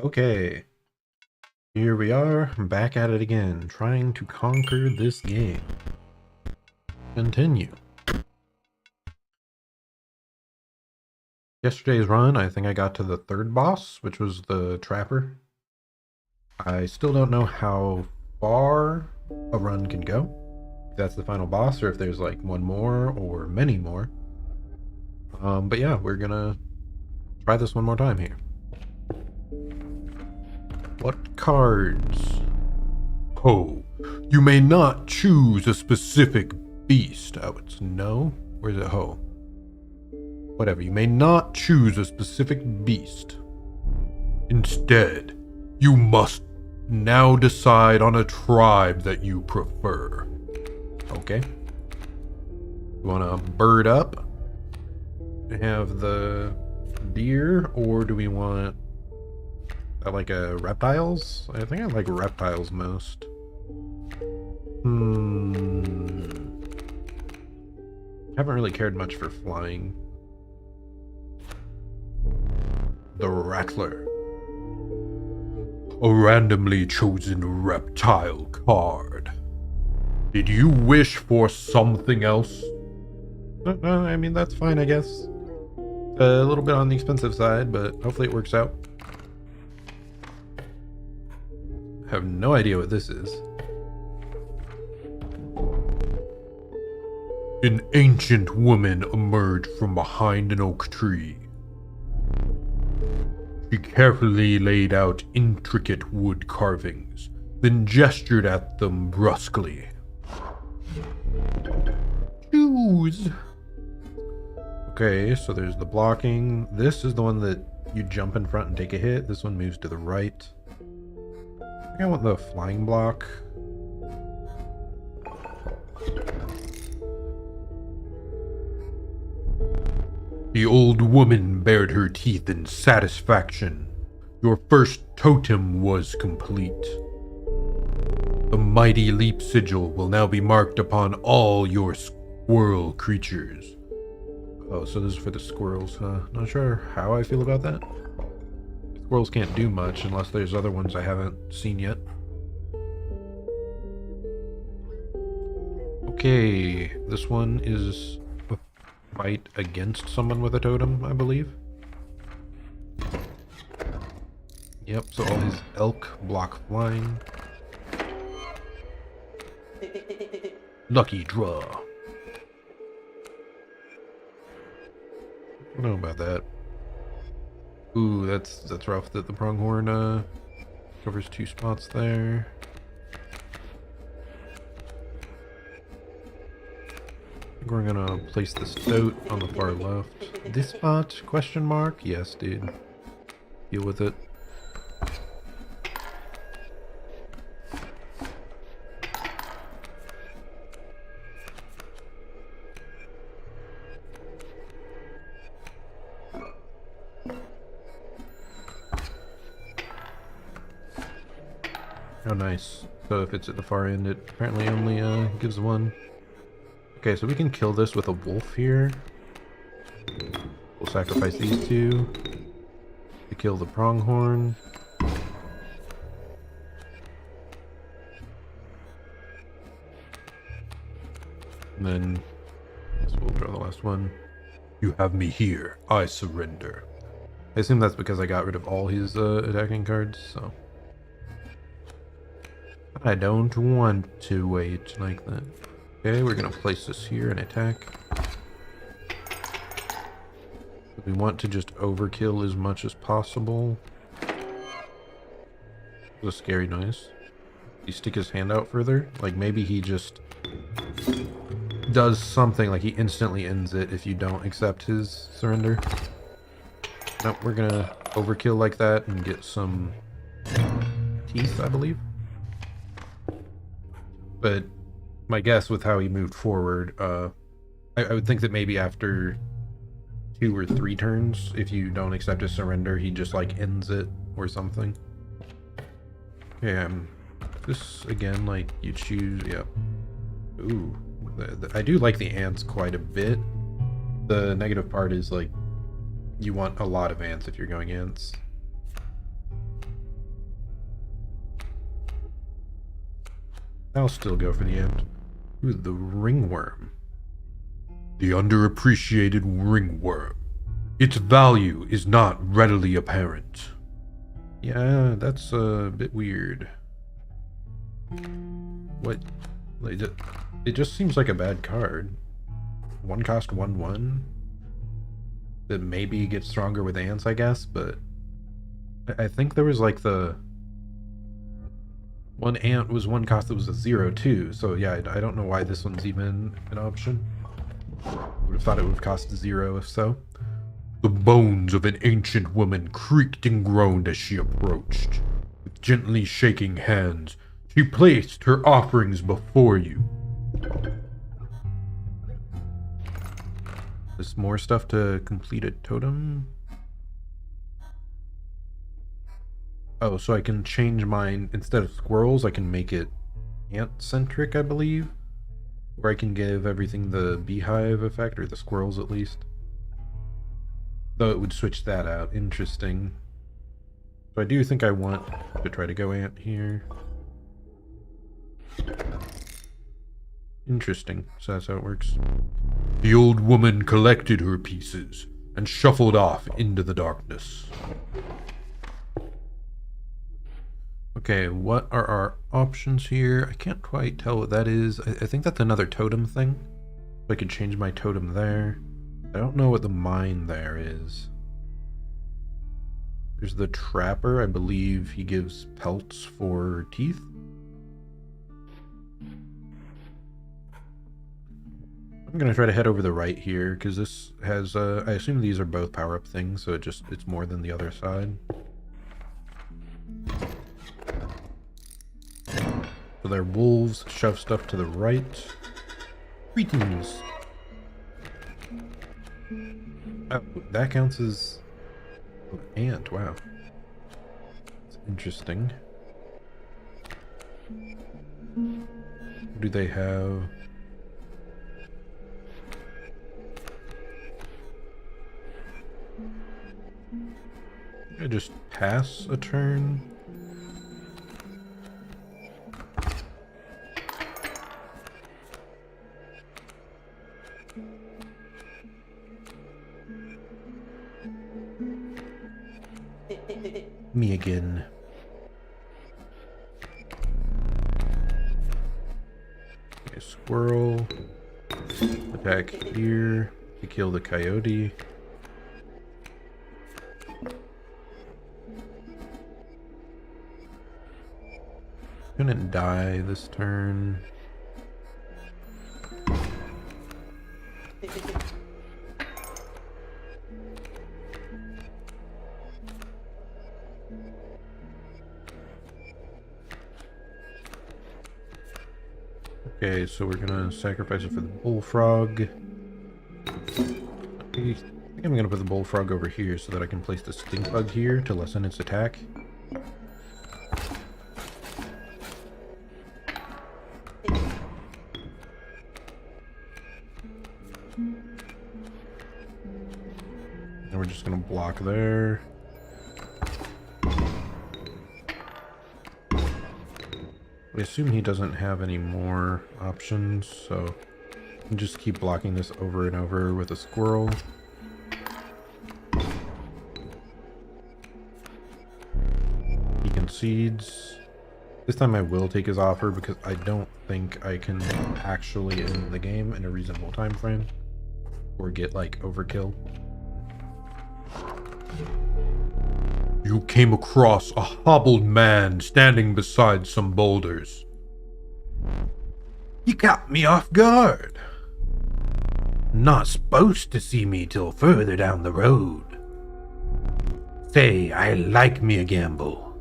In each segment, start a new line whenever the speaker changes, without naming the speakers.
Okay, here we are, back at it again, trying to conquer this game. Continue. Yesterday's run, I think I got to the third boss, which was the Trapper. I still don't know how far a run can go. If that's the final boss, or if there's like one more or many more. But yeah, we're gonna try this one more time here. What cards? Ho, you may not choose a specific beast. Oh, it's no? Where's it ho? Whatever, you may not choose a specific beast. Instead, you must now decide on a tribe that you prefer. Okay. You want to bird up? Have the deer, or do we want like a reptiles? I think I like reptiles most. Haven't really cared much for flying. The Rattler. A randomly chosen reptile card. Did you wish for something else? I mean, that's fine, I guess. A little bit on the expensive side, but hopefully it works out. I have no idea what this is. An ancient woman emerged from behind an oak tree. She carefully laid out intricate wood carvings, then gestured at them brusquely. Choose! Okay, so there's the blocking. This is the one that you jump in front and take a hit. This one moves to the right. I think I want the flying block. The old woman bared her teeth in satisfaction. Your first totem was complete. The mighty leap sigil will now be marked upon all your squirrel creatures. Oh, so this is for the squirrels, huh? Not sure how I feel about that. Squirrels can't do much unless there's other ones I haven't seen yet. Okay, this one is a fight against someone with a totem, I believe. Yep, so all these elk block flying. Lucky draw. I don't know about that. Ooh, that's rough that the pronghorn covers 2 spots there. I think we're gonna place the stoat on the far left. This spot? Question mark? Yes, dude. Deal with it. Oh, nice. So if it's at the far end, it apparently only gives one. Okay, so we can kill this with a wolf here. We'll sacrifice these 2 to kill the pronghorn. And then I guess we'll draw the last one. You have me here. I surrender. I assume that's because I got rid of all his attacking cards, so. I don't want to wait like that. Okay, we're gonna place this here and attack. We want to just overkill as much as possible. It's a scary noise. You stick his hand out further? Like maybe he just does something, like he instantly ends it if you don't accept his surrender. Nope, we're gonna overkill like that and get some teeth, I believe. But my guess with how he moved forward, I would think that maybe after 2 or 3 turns, if you don't accept his surrender, he just like ends it or something. Okay, this again, like you choose, yeah. Ooh, I do like the ants quite a bit. The negative part is like you want a lot of ants if you're going ants. I'll still go for the ant. Ooh, the ringworm. The underappreciated ringworm. Its value is not readily apparent. Yeah, that's a bit weird. What? Like, it just seems like a bad card. 1 cost 1/1. That maybe gets stronger with ants, I guess, but I think there was like the one ant was 1 cost that was a 0/2. So yeah, I don't know why this one's even an option. Would have thought it would have cost 0 if so. The bones of an ancient woman creaked and groaned as she approached. With gently shaking hands, she placed her offerings before you. There's more stuff to complete a totem. Oh, so I can change mine. Instead of squirrels, I can make it ant-centric, I believe. Or I can give everything the beehive effect, or the squirrels at least. Though it would switch that out. Interesting. So I do think I want to try to go ant here. Interesting. So that's how it works. The old woman collected her pieces and shuffled off into the darkness. Okay, what are our options here? I can't quite tell what that is. I think that's another totem thing. I could change my totem there. I don't know what the mine there is. There's the trapper. I believe he gives pelts for teeth. I'm gonna try to head over the right here because this has I assume these are both power-up things, so it's more than the other side. So they're wolves, shove stuff to the right. Greetings. Oh, that counts as ant, wow. It's interesting. What do they have? I just pass a turn. Me again. Okay, squirrel. Attack here to kill the coyote. Couldn't die this turn. Okay, so we're gonna sacrifice it for the bullfrog. I think I'm gonna put the bullfrog over here so that I can place the stink bug here to lessen its attack. And we're just gonna block there. I assume he doesn't have any more options, so I can just keep blocking this over and over with a squirrel. He concedes. This time I will take his offer because I don't think I can actually end the game in a reasonable time frame or get like overkill. you came across a hobbled man standing beside some boulders. You caught me off guard. Not supposed to see me till further down the road. Say, I like me a gamble.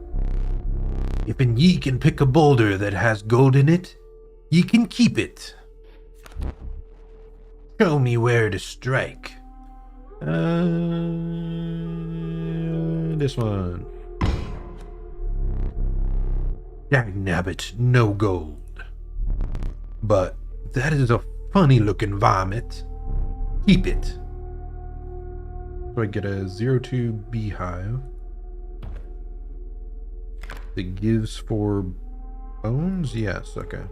If ye can pick a boulder that has gold in it, ye can keep it. Show me where to strike. This one. Dagnabbit, no gold. But that is a funny looking vomit. Keep it. So I get a 02 beehive that gives for bones? Yes, okay.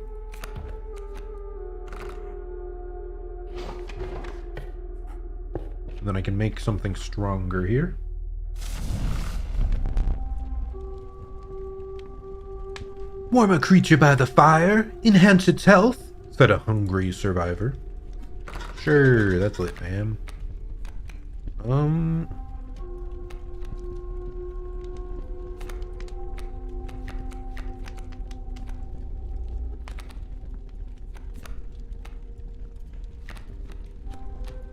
And then I can make something stronger here. Warm a creature by the fire, enhance its health, said a hungry survivor. Sure, that's lit, man.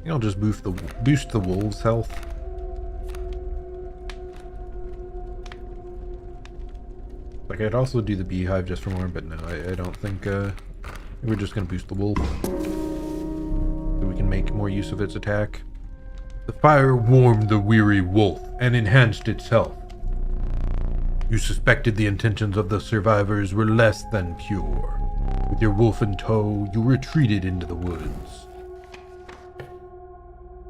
I'll just boost the wolves' health. Like, I'd also do the beehive just for more, but no, I don't think, we're just gonna boost the wolf. So we can make more use of its attack. The fire warmed the weary wolf and enhanced its health. You suspected the intentions of the survivors were less than pure. With your wolf in tow, you retreated into the woods.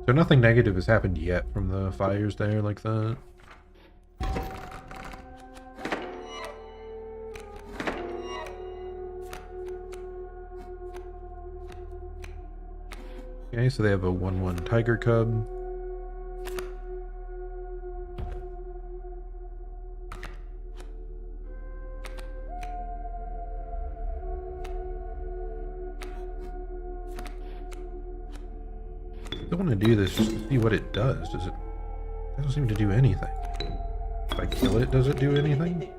So nothing negative has happened yet from the fires there like that. Okay, so they have a 1/1 tiger cub. I want to do this just to see what it does. It doesn't seem to do anything. If I kill it, does it do anything?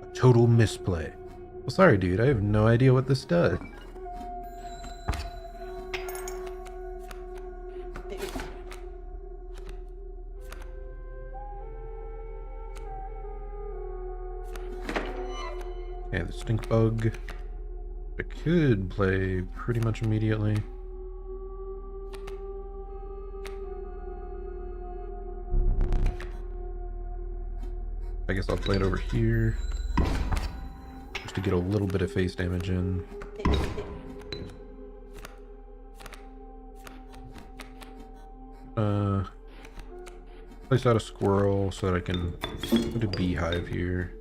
A total misplay. Well, sorry, dude. I have no idea what this does. Okay, the stink bug. I could play pretty much immediately. I guess I'll play it over here, just to get a little bit of face damage in. Place out a squirrel so that I can put a beehive here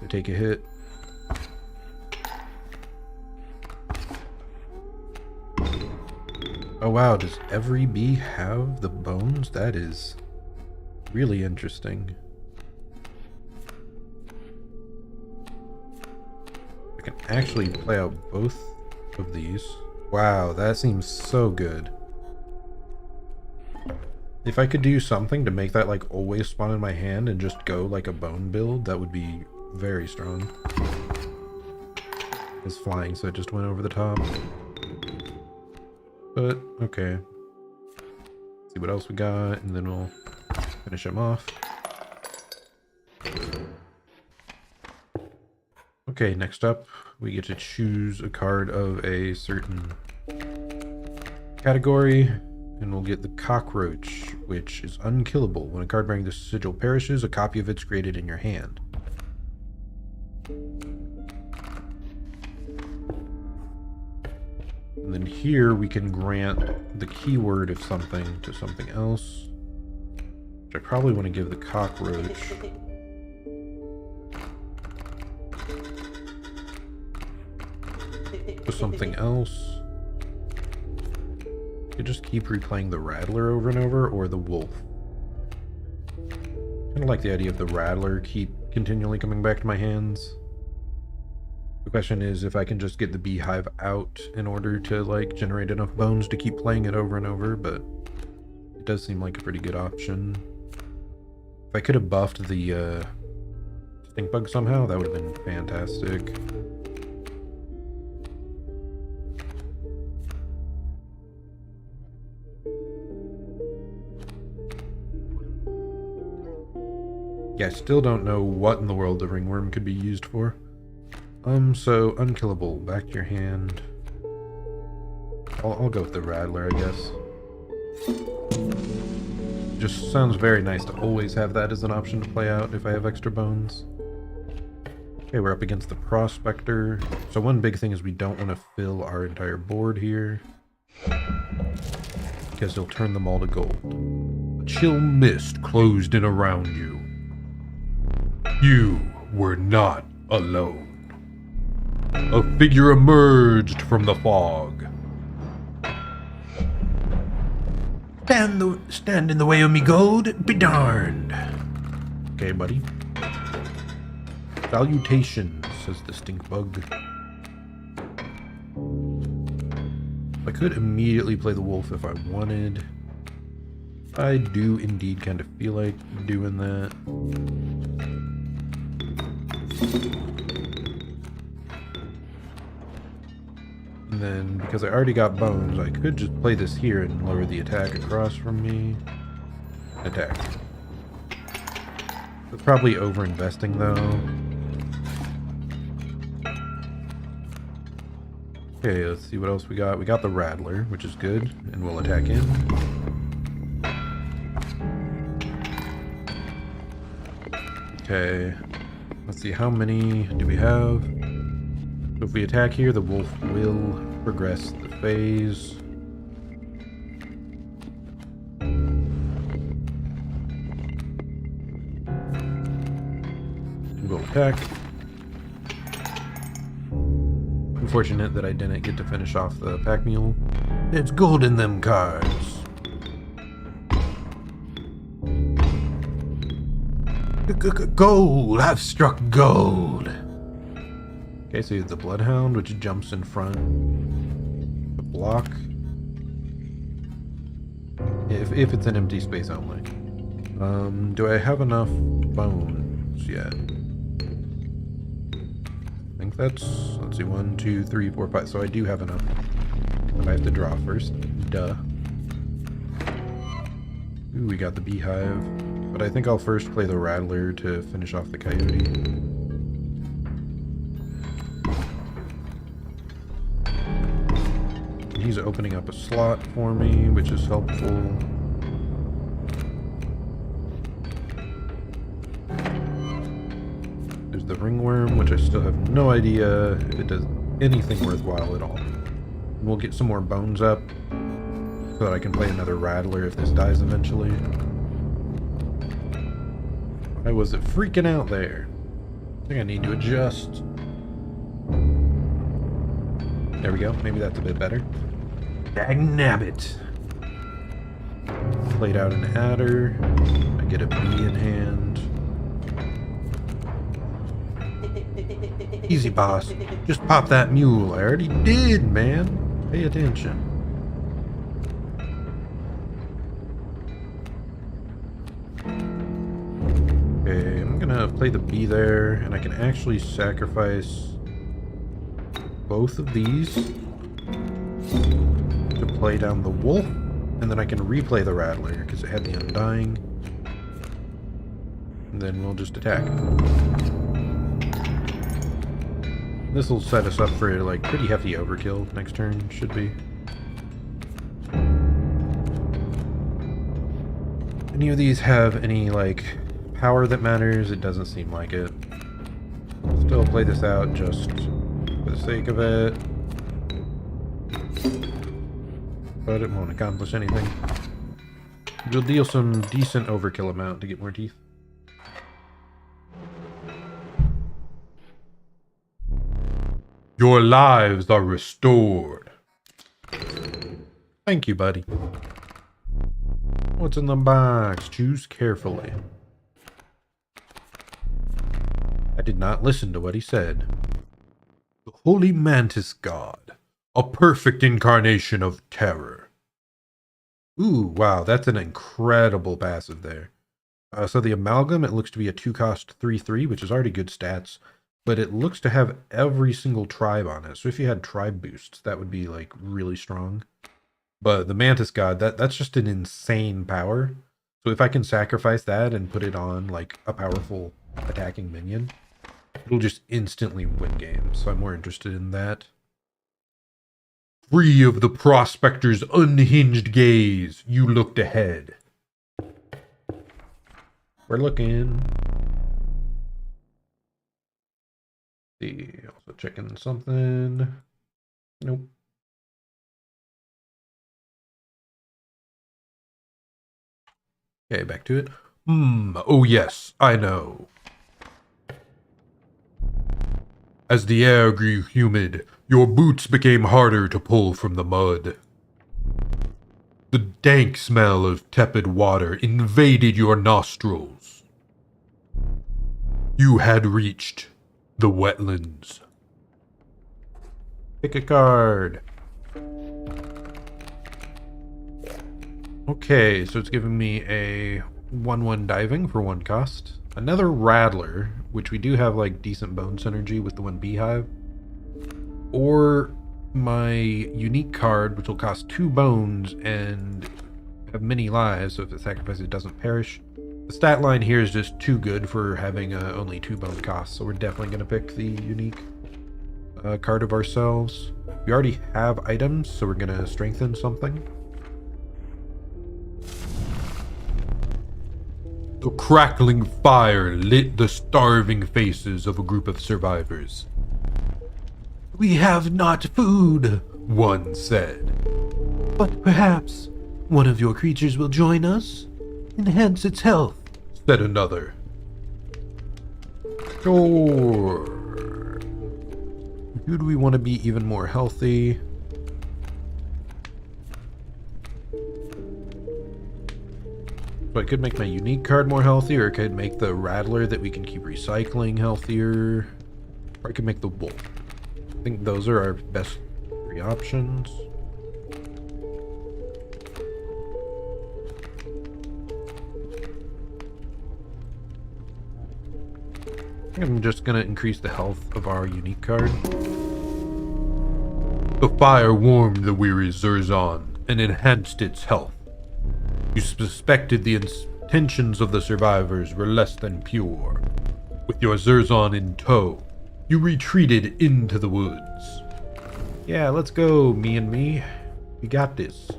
to take a hit. Oh wow, does every bee have the bones? That is really interesting. I can actually play out both of these. Wow, that seems so good. If I could do something to make that like always spawn in my hand and just go like a bone build, that would be very strong. It's flying, so it just went over the top. But, okay. Let's see what else we got, and then we'll finish him off. Okay, next up, we get to choose a card of a certain category, and we'll get the Cockroach, which is unkillable. When a card bearing this sigil perishes, a copy of it's created in your hand. And then here we can grant the keyword of something to something else, which I probably want to give the Cockroach. To something else. You could just keep replaying the Rattler over and over, or the Wolf. Kind of like the idea of the Rattler keep continually coming back to my hands. The question is if I can just get the beehive out in order to like generate enough bones to keep playing it over and over, but it does seem like a pretty good option. If I could have buffed the stink bug somehow, that would have been fantastic. Yeah, I still don't know what in the world the ringworm could be used for. So unkillable. Back to your hand. I'll go with the rattler, I guess. Just sounds very nice to always have that as an option to play out if I have extra bones. Okay, we're up against the prospector. So one big thing is we don't want to fill our entire board here, because he'll turn them all to gold. A chill mist closed in around you. You were not alone. A figure emerged from the fog. Stand in the way of me gold, be darned. Okay, buddy. Salutations, says the stink bug. I could immediately play the wolf if I wanted. I do indeed kind of feel like doing that. And then, because I already got bones, I could just play this here and lower the attack across from me. Attack. It's probably over-investing, though. Okay, let's see what else we got. We got the Rattler, which is good, and we'll attack him. Okay, let's see, how many do we have? So if we attack here, the wolf will progress the phase. We'll attack. Unfortunate that I didn't get to finish off the pack mule. It's gold in them cards. Gold! I've struck gold! Okay, so you have the Bloodhound, which jumps in front. The block. If it's an empty space only. Do I have enough bones yet? I think that's, let's see, 1, 2, 3, 4, 5. So I do have enough. But I have to draw first. Duh. Ooh, we got the beehive. But I think I'll first play the Rattler to finish off the coyote. He's opening up a slot for me, which is helpful. There's the ringworm, which I still have no idea if it does anything worthwhile at all. We'll get some more bones up so that I can play another Rattler if this dies eventually. Why was it freaking out there? I think I need to adjust. There we go. Maybe that's a bit better. Dagnabbit. Played out an adder. I get a bee in hand. Easy, boss. Just pop that mule. I already did, man. Pay attention. Okay, I'm gonna play the bee there, and I can actually sacrifice both of these to play down the wolf, and then I can replay the Rattler because it had the Undying, and then we'll just attack. This will set us up for like pretty hefty overkill next turn, should be. Any of these have any like power that matters? It doesn't seem like it. Still play this out just for the sake of it. But it won't accomplish anything. We'll deal some decent overkill amount to get more teeth. Your lives are restored. Thank you, buddy. What's in the box? Choose carefully. I did not listen to what he said. The Holy Mantis God. A perfect incarnation of terror. Ooh, wow, that's an incredible passive there. So the Amalgam, it looks to be a 2-cost 3/3, which is already good stats, but it looks to have every single tribe on it. So if you had tribe boosts, that would be like really strong. But the Mantis God, that's just an insane power. So if I can sacrifice that and put it on like a powerful attacking minion, it'll just instantly win games. So I'm more interested in that. Free of the prospector's unhinged gaze, you looked ahead. We're looking. See, also checking something. Nope. Okay, back to it. Oh yes, I know. As the air grew humid, your boots became harder to pull from the mud. The dank smell of tepid water invaded your nostrils. You had reached the wetlands. Pick a card. Okay, so it's giving me a 1/1 diving for 1 cost. Another Rattler, which we do have like decent bone synergy with the 1 Beehive. Or my unique card, which will cost 2 bones and have many lives, so if it sacrifices it doesn't perish. The stat line here is just too good for having only 2 bone costs, so we're definitely going to pick the unique card of ourselves. We already have items, so we're going to strengthen something. The crackling fire lit the starving faces of a group of survivors. "We have not food," one said. "But perhaps one of your creatures will join us, enhance its health," said another. Sure. Who do we want to be even more healthy? So I could make my unique card more healthy, or I could make the Rattler that we can keep recycling healthier. Or I could make the Wolf. I think those are our best 3 options. I think I'm just going to increase the health of our unique card. The fire warmed the weary Zerzan and enhanced its health. You suspected the intentions of the survivors were less than pure. With your Zerzan in tow, you retreated into the woods. Yeah, let's go, me and me. We got this.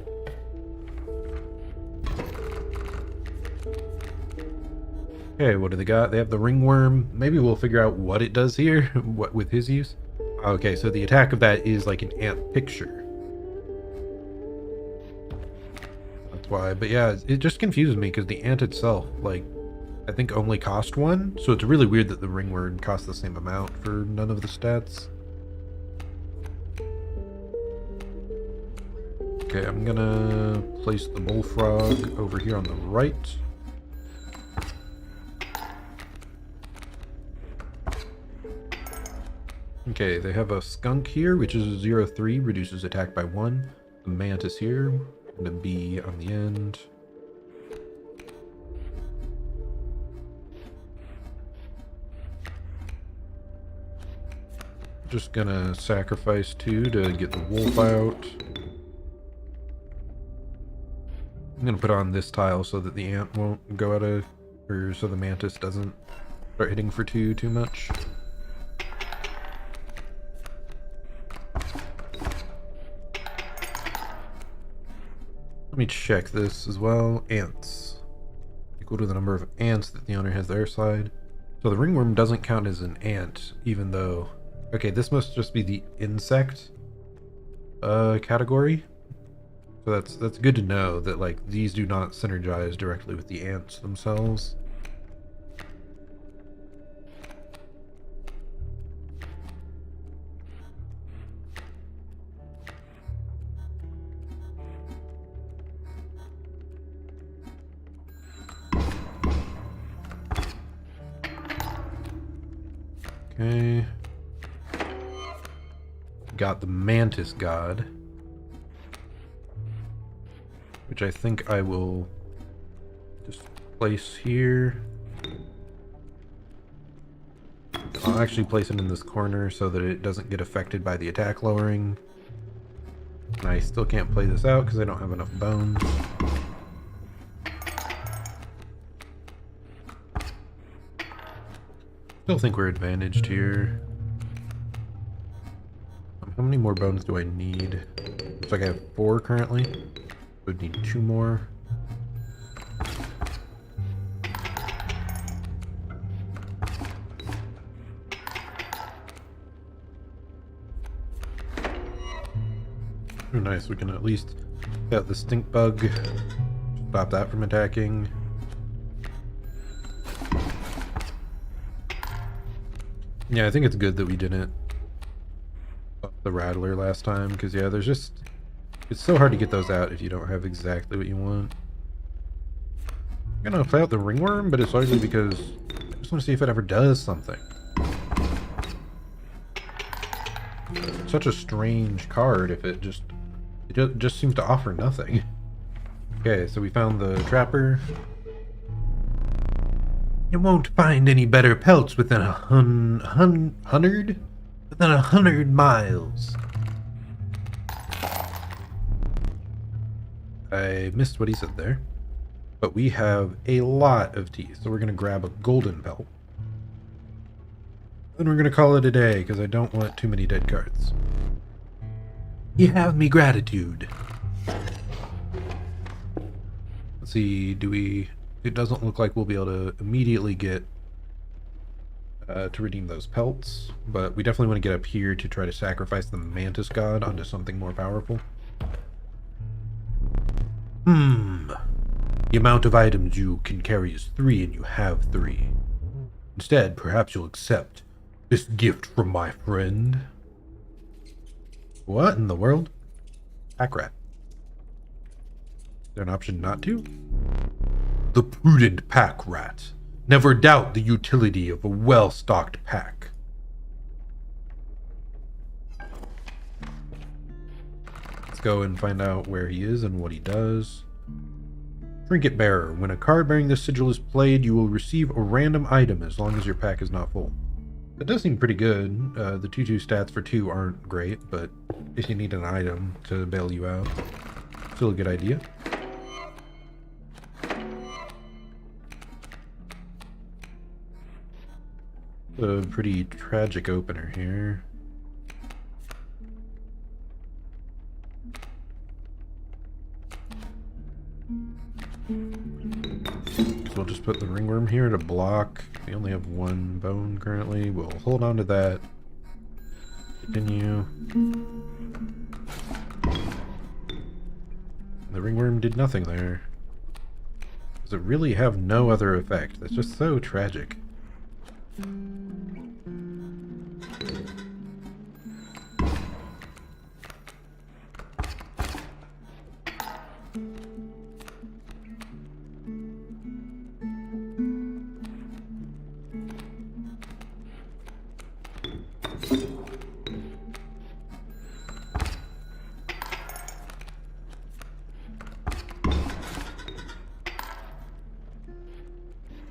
Okay, what do they got? They have the ringworm. Maybe we'll figure out what it does here, what with his use. Okay, so the attack of that is like an ant picture. Why, but yeah, it just confuses me because the ant itself, like, I think only cost 1, so it's really weird that the ringworm costs the same amount for none of the stats. Okay, I'm gonna place the bullfrog over here on the right. Okay, they have a skunk here, which is a 0/3, reduces attack by 1. The mantis here. And a bee on the end. Just gonna sacrifice 2 to get the wolf out. I'm gonna put on this tile so that the ant won't go out of, or so the mantis doesn't start hitting for 2 too much. Let me check this as well. Ants. Equal to the number of ants that the owner has their side. So the ringworm doesn't count as an ant, even though... Okay, this must just be the insect category. So that's good to know that like these do not synergize directly with the ants themselves. Okay. Got the Mantis God. Which I think I will just place here. I'll actually place it in this corner so that it doesn't get affected by the attack lowering. And I still can't play this out because I don't have enough bones. Still think we're advantaged here. How many more bones do I need? Looks like I have 4 currently. Would need 2 more. Oh, nice. We can at least get the stink bug. Stop that from attacking. Yeah, I think it's good that we didn't up the Rattler last time, because yeah, there's just... It's so hard to get those out if you don't have exactly what you want. I'm gonna play out the Ringworm, but it's largely because I just want to see if it ever does something. It's such a strange card if it just seems to offer nothing. Okay, so we found the Trapper. You won't find any better pelts within 100 miles. I missed what he said there. But we have a lot of teeth, so we're going to grab a golden pelt. Then we're going to call it a day, because I don't want too many dead cards. You have me gratitude. Let's see, it doesn't look like we'll be able to immediately get to redeem those pelts, but we definitely want to get up here to try to sacrifice the Mantis God onto something more powerful. The amount of items you can carry is 3 and you have 3. Instead, perhaps you'll accept this gift from my friend. What in the world? Pack rat. Is there an option not to? The prudent pack rat. Never doubt the utility of a well-stocked pack. Let's go and find out where he is and what he does. Trinket Bearer. When a card bearing this sigil is played, you will receive a random item as long as your pack is not full. That does seem pretty good. The 2/2 stats for 2 aren't great, but if you need an item to bail you out, still a good idea. A pretty tragic opener here. So we'll just put the ringworm here to block. We only have 1 bone currently. We'll hold on to that. Continue. The ringworm did nothing there. Does it really have no other effect? That's just so tragic.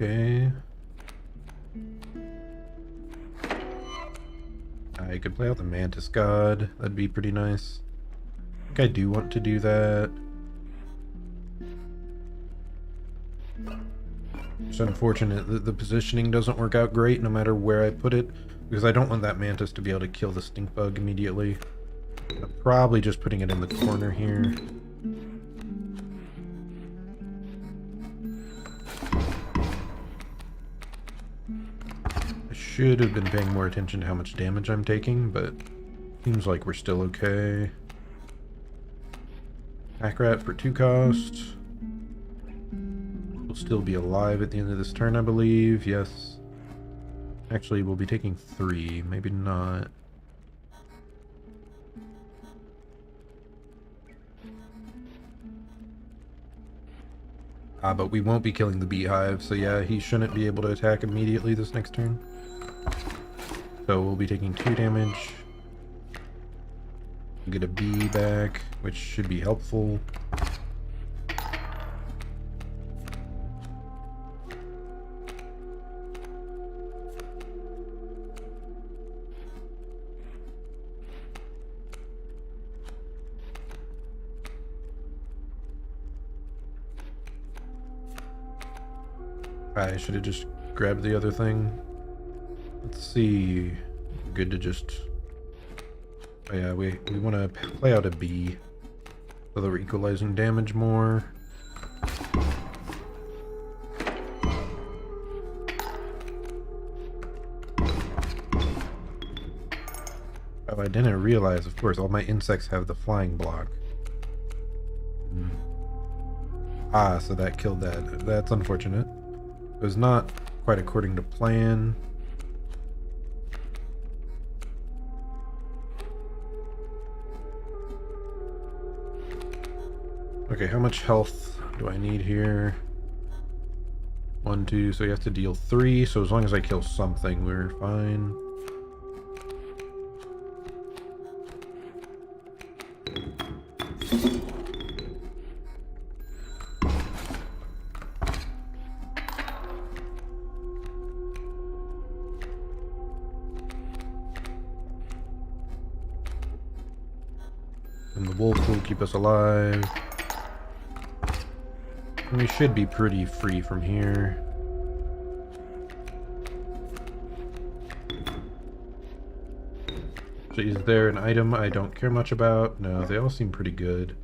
Okay. I could play out the Mantis God. That'd be pretty nice. I think I do want to do that. It's unfortunate that the positioning doesn't work out great no matter where I put it, because I don't want that Mantis to be able to kill the stink bug immediately. I'm probably just putting it in the corner here. Should have been paying more attention to how much damage I'm taking, but seems like we're still okay. Pack rat for 2 cost. We'll still be alive at the end of this turn, I believe. Yes. Actually, we'll be taking 3. Maybe not. But we won't be killing the beehive, so yeah, he shouldn't be able to attack immediately this next turn. So we'll be taking 2 damage. We'll get a bee back, which should be helpful. I should have just grabbed the other thing. Let's see. Good to just... Oh yeah, we want to play out a B so that we're equalizing damage more. Oh, I didn't realize, of course, all my insects have the flying block. Ah, so that killed that. That's unfortunate. It was not quite according to plan. Okay, how much health do I need here? 1, 2, so you have to deal 3, so as long as I kill something, we're fine. And the wolf will keep us alive. We should be pretty free from here. So is there an item I don't care much about? No, they all seem pretty good.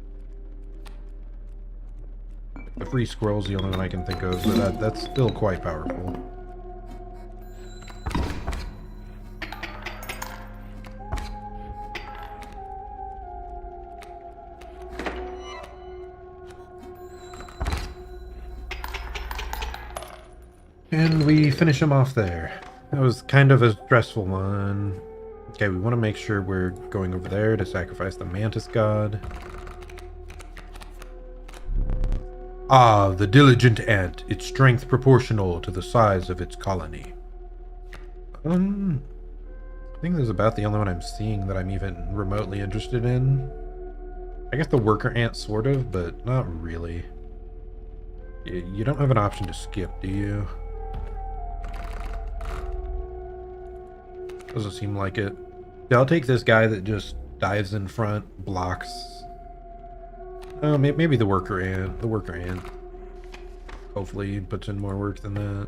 The free squirrel's the only one I can think of, but that's still quite powerful. And we finish him off there. That was kind of a stressful one. Okay, we want to make sure we're going over there to sacrifice the mantis god. Ah, the diligent ant, its strength proportional to the size of its colony. I think this is about the only one I'm seeing that I'm even remotely interested in. I guess the worker ant, sort of, but not really. You don't have an option to skip, do you? Doesn't seem like it. Yeah, I'll take this guy that just dives in front, blocks. Oh, maybe the worker ant. The worker ant. Hopefully he puts in more work than that.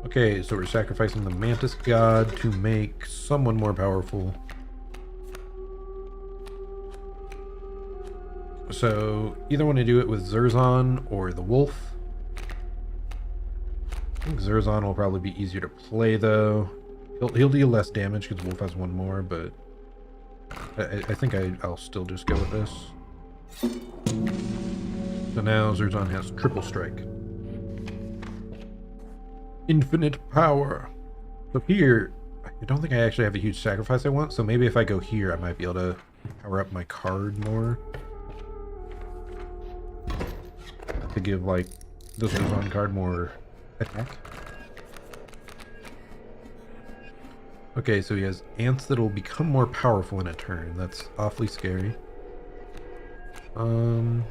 Okay, so we're sacrificing the mantis god to make someone more powerful. So either want to do it with Zerzan or the wolf. I think Zerzan will probably be easier to play, though. He'll deal less damage because Wolf has one more, but I think I'll still just go with this. So now Zerzan has triple strike. Infinite power. So here, I don't think I actually have a huge sacrifice I want, so maybe if I go here, I might be able to power up my card more. To give, like, the Zerzan card more attack. Okay, so he has ants that will become more powerful in a turn. That's awfully scary. I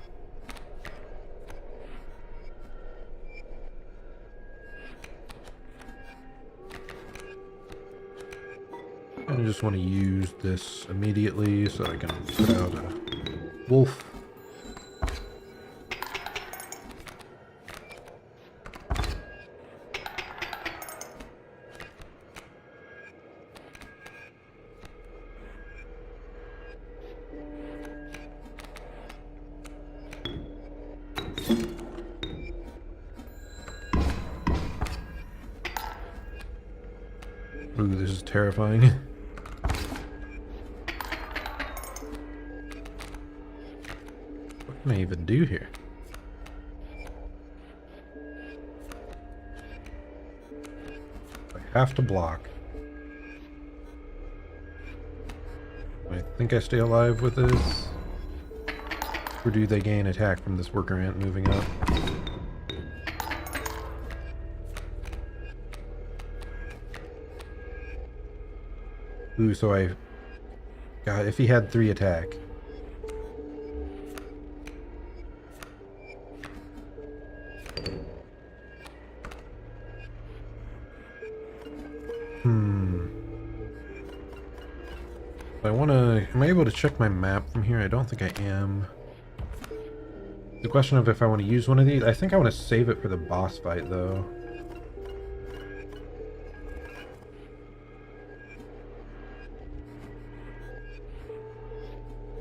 just want to use this immediately so I can put out a wolf. Ooh, this is terrifying. What can I even do here? I have to block. I think I stay alive with this. Or do they gain attack from this worker ant moving up? Ooh, so God, if he had 3 attack. Am I able to check my map from here? I don't think I am. The question of if I want to use one of these, I think I want to save it for the boss fight, though.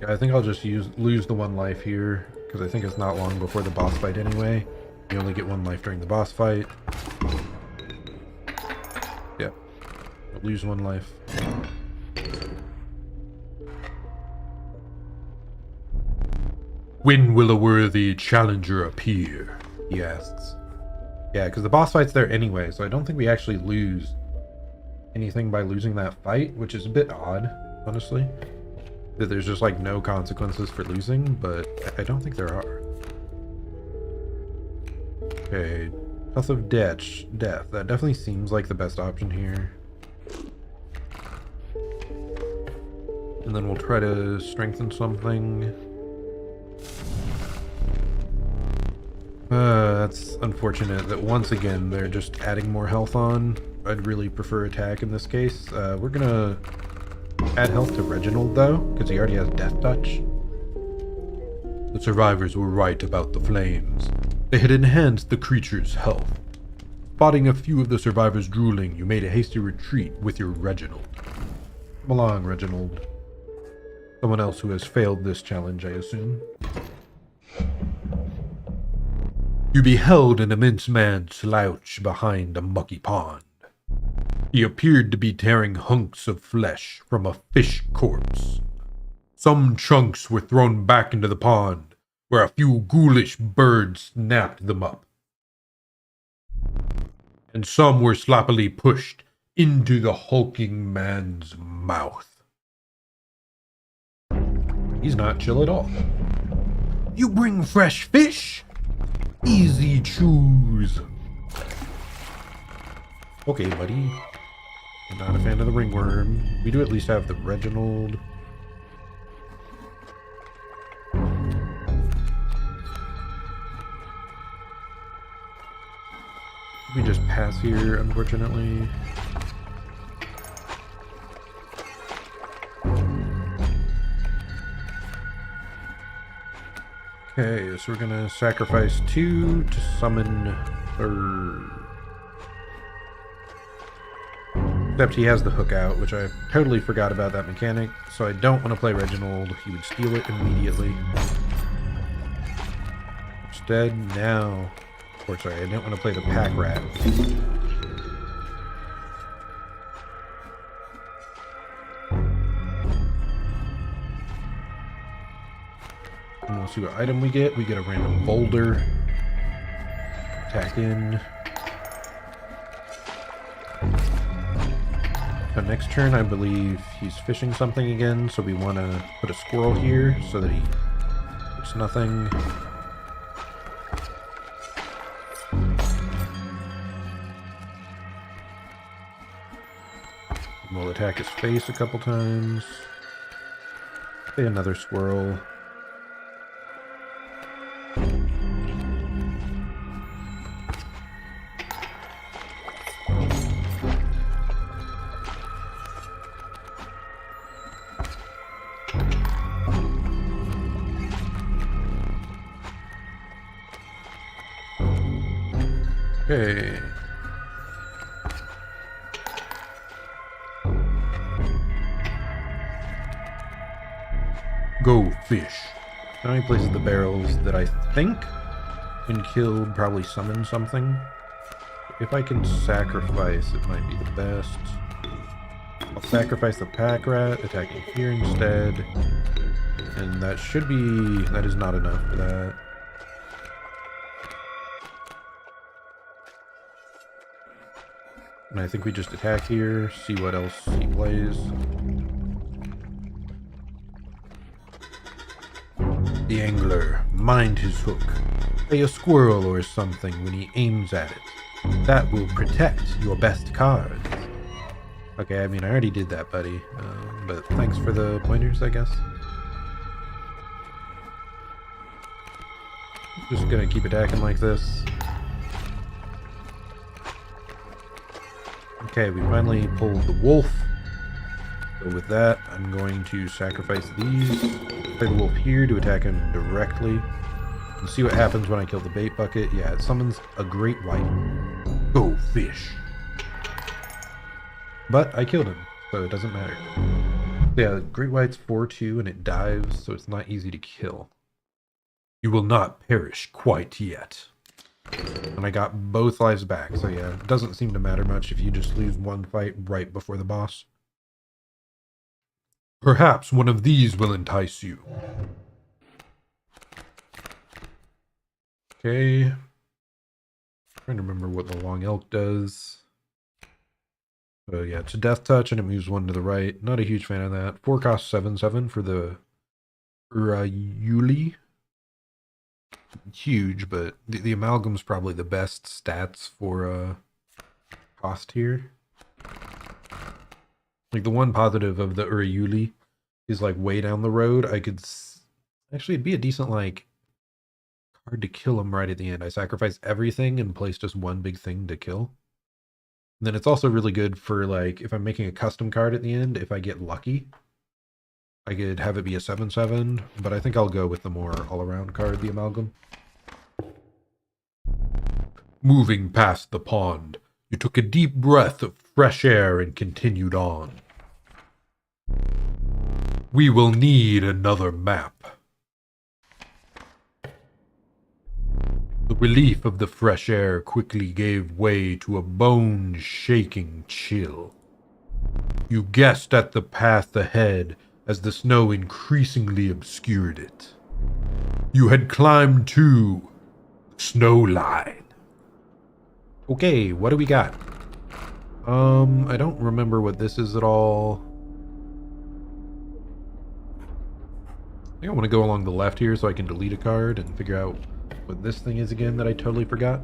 Yeah, I think I'll just lose the 1 life here, because I think it's not long before the boss fight anyway. You only get 1 life during the boss fight. Yeah, I'll lose 1 life. When will a worthy challenger appear? He asks. Yeah, because the boss fight's there anyway, so I don't think we actually lose anything by losing that fight, which is a bit odd, honestly. That there's just like no consequences for losing, but I don't think there are. Okay, Path of Death. That definitely seems like the best option here. And then we'll try to strengthen something. That's unfortunate that once again they're just adding more health on. I'd really prefer attack in this case. We're gonna add health to Reginald though, because he already has Death Touch. The survivors were right about the flames. They had enhanced the creature's health. Spotting a few of the survivors drooling, you made a hasty retreat with your Reginald. Come along, Reginald. Someone else who has failed this challenge, I assume. You beheld an immense man slouch behind a mucky pond. He appeared to be tearing hunks of flesh from a fish corpse. Some chunks were thrown back into the pond, where a few ghoulish birds snapped them up. And some were sloppily pushed into the hulking man's mouth. He's not chill at all. You bring fresh fish? Easy choose. Okay, buddy. I'm not a fan of the ringworm. We do at least have the Reginald. We just pass here, unfortunately. Okay, so we're gonna sacrifice 2 to summon 3rd. Except he has the hook out, which I totally forgot about that mechanic, so I don't want to play Reginald. He would steal it immediately. Instead, now... Or sorry, I don't want to play the Pack Rat. And we'll see what item we get. We get a random boulder. Attack in. So next turn, I believe he's fishing something again, so we want to put a squirrel here so that he gets nothing. And we'll attack his face a couple times. Okay, another squirrel. Okay. Go fish. Now he places the barrels that I think when killed probably summon something. If I can sacrifice, it might be the best. I'll sacrifice the Pack Rat, attacking here instead. And that should be... that is not enough for that. And I think we just attack here, see what else he plays. The angler, mind his hook. Play a squirrel or something when he aims at it. That will protect your best cards. Okay, I mean, I already did that, buddy. But thanks for the pointers, I guess. Just gonna keep attacking like this. Okay, we finally pulled the wolf. So with that, I'm going to sacrifice these. Play the wolf here to attack him directly. And see what happens when I kill the bait bucket. Yeah, it summons a great white. Go fish. But I killed him, so it doesn't matter. Yeah, great white's 4-2 and it dives, so it's not easy to kill. You will not perish quite yet. And I got both lives back, so yeah, it doesn't seem to matter much if you just lose one fight right before the boss. Perhaps one of these will entice you. Okay. Trying to remember what the long elk does. Oh yeah, it's a death touch and it moves one to the right. Not a huge fan of that. 4 cost 7/7 for the Yuli. Huge, but the amalgam's probably the best stats for cost here. Like the one positive of the Uriuli is like way down the road. I could actually it'd be a decent like card to kill him right at the end. I sacrifice everything and place just one big thing to kill. And then it's also really good for like if I'm making a custom card at the end, if I get lucky. I could have it be a 7/7, but I think I'll go with the more all-around card, the Amalgam. Moving past the pond, you took a deep breath of fresh air and continued on. We will need another map. The relief of the fresh air quickly gave way to a bone-shaking chill. You guessed at the path ahead as the snow increasingly obscured it. You had climbed to the snow line. Okay, what do we got? I don't remember what this is at all. I think I want to go along the left here so I can delete a card and figure out what this thing is again that I totally forgot.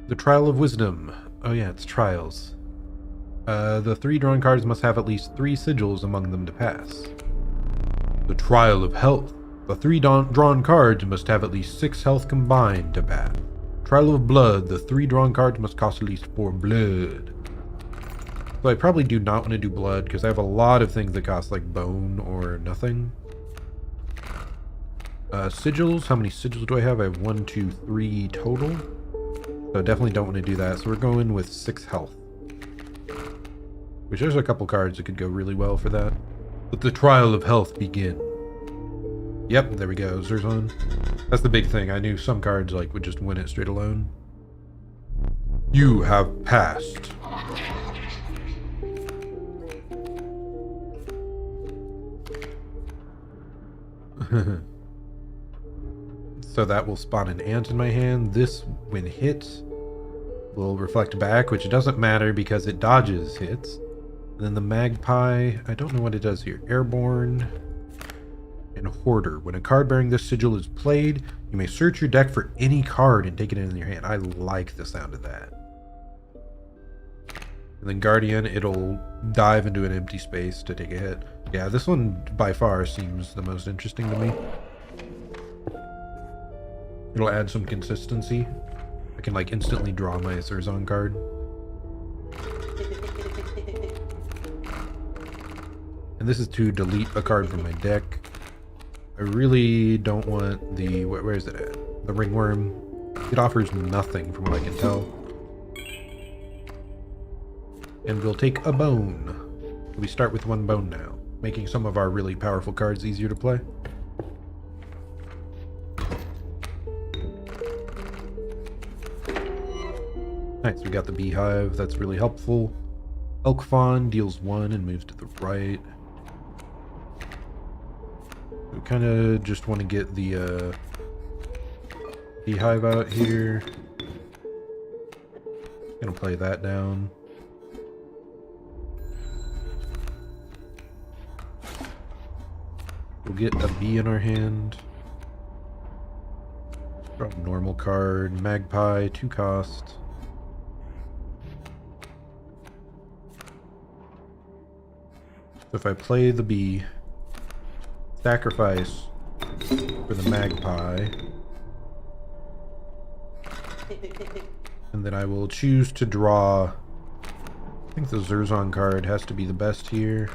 The Trial of Wisdom. Oh yeah, it's trials. The 3 drawn cards must have at least 3 sigils among them to pass. The Trial of Health. The 3 drawn cards must have at least 6 health combined to pass. Trial of Blood. The 3 drawn cards must cost at least 4 blood. So I probably do not want to do blood because I have a lot of things that cost like bone or nothing. Sigils. How many sigils do I have? I have 1, 2, 3 total. So I definitely don't want to do that. So we're going with 6 health. Which there's a couple cards that could go really well for that. Let the Trial of Health begin. Yep, there we go. Zerzon. That's the big thing. I knew some cards like would just win it straight alone. You have passed. So that will spawn an ant in my hand. This, when hit, will reflect back, which doesn't matter because it dodges hits. And then the magpie, I don't know what it does here. Airborne and Hoarder. When a card bearing this sigil is played, you may search your deck for any card and take it in your hand. I like the sound of that. And then Guardian, it'll dive into an empty space to take a hit. Yeah, this one by far seems the most interesting to me. It'll add some consistency. I can like instantly draw my Zerzon card. And this is to delete a card from my deck. I really don't want the... Where is it at? The Ringworm. It offers nothing from what I can tell. And we'll take a bone. We start with 1 bone now, making some of our really powerful cards easier to play. Nice, we got the Beehive. That's really helpful. Elk Fawn deals 1 and moves to the right. We kind of just want to get the Beehive out here. Gonna play that down. We'll get a bee in our hand. Draw a normal card. Magpie, 2 cost. So if I play the bee, sacrifice for the magpie, and then I will choose to draw. I think the Zerzon card has to be the best here,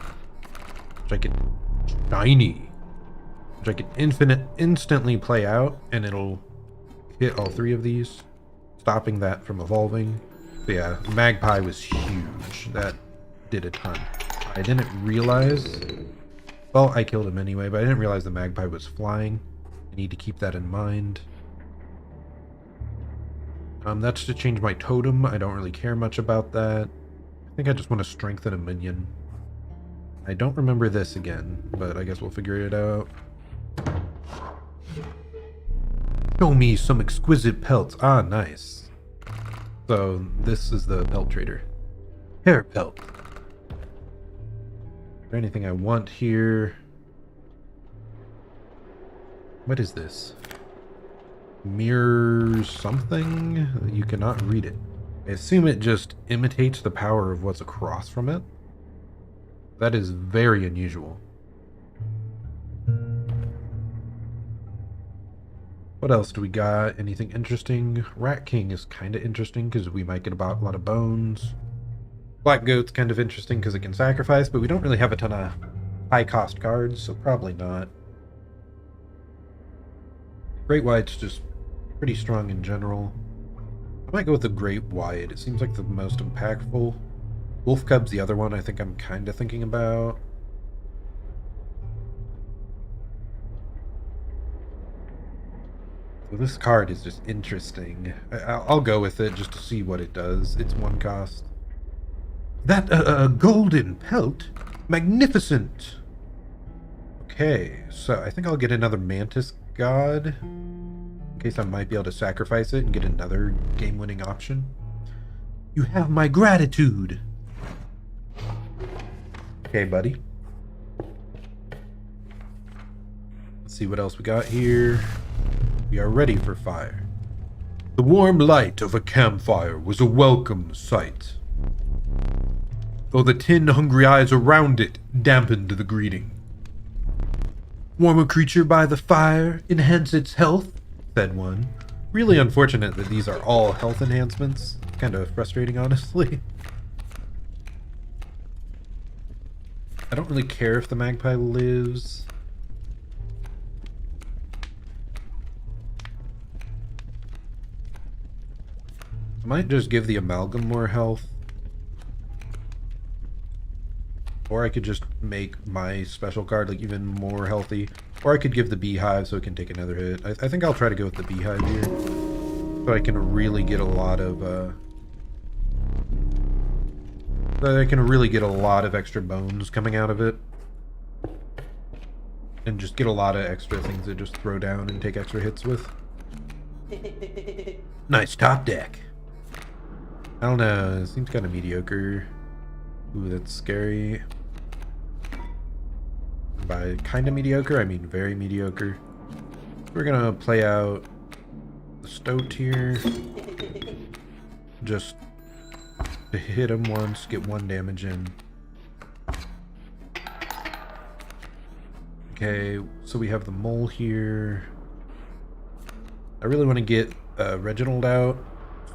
which I could Shiny. Which I can instantly play out, and it'll hit all 3 of these, stopping that from evolving. But yeah, Magpie was huge. That did a ton. I didn't realize... Well, I killed him anyway, but I didn't realize the Magpie was flying. I need to keep that in mind. That's to change my totem. I don't really care much about that. I think I just want to strengthen a minion. I don't remember this again, but I guess we'll figure it out. Show me some exquisite pelts. Ah, nice. So, this is the pelt trader. Hair pelt. Is there anything I want here? What is this? Mirror something? You cannot read it. I assume it just imitates the power of what's across from it. That is very unusual. What else do we got? Anything interesting? Rat King is kind of interesting because we might get about a lot of bones. Black Goat's kind of interesting because it can sacrifice, but we don't really have a ton of high-cost cards, so probably not. Great White's just pretty strong in general. I might go with the Great White. It seems like the most impactful. Wolf Cub's the other one I think I'm kind of thinking about. Well, this card is just interesting. I'll go with it just to see what it does. It's 1 cost. That golden pelt? Magnificent! Okay, so I think I'll get another Mantis God. In case I might be able to sacrifice it and get another game-winning option. You have my gratitude! Okay, buddy. Let's see what else we got here. We are ready for fire. The warm light of a campfire was a welcome sight, though the 10 hungry eyes around it dampened the greeting. Warm a creature by the fire, enhance its health, said one. Really unfortunate that these are all health enhancements. Kind of frustrating, honestly. I don't really care if the Magpie lives. I might just give the Amalgam more health. Or I could just make my special card like even more healthy. Or I could give the Beehive so it can take another hit. I think I'll try to go with the Beehive here. So I can really get a lot of extra bones coming out of it. And just get a lot of extra things to just throw down and take extra hits with. Nice top deck. I don't know, it seems kind of mediocre. Ooh, that's scary. By kind of mediocre, I mean very mediocre. We're gonna play out the Stoat here. Just to hit him once, get 1 damage in. Okay, so we have the Mole here. I really want to get Reginald out,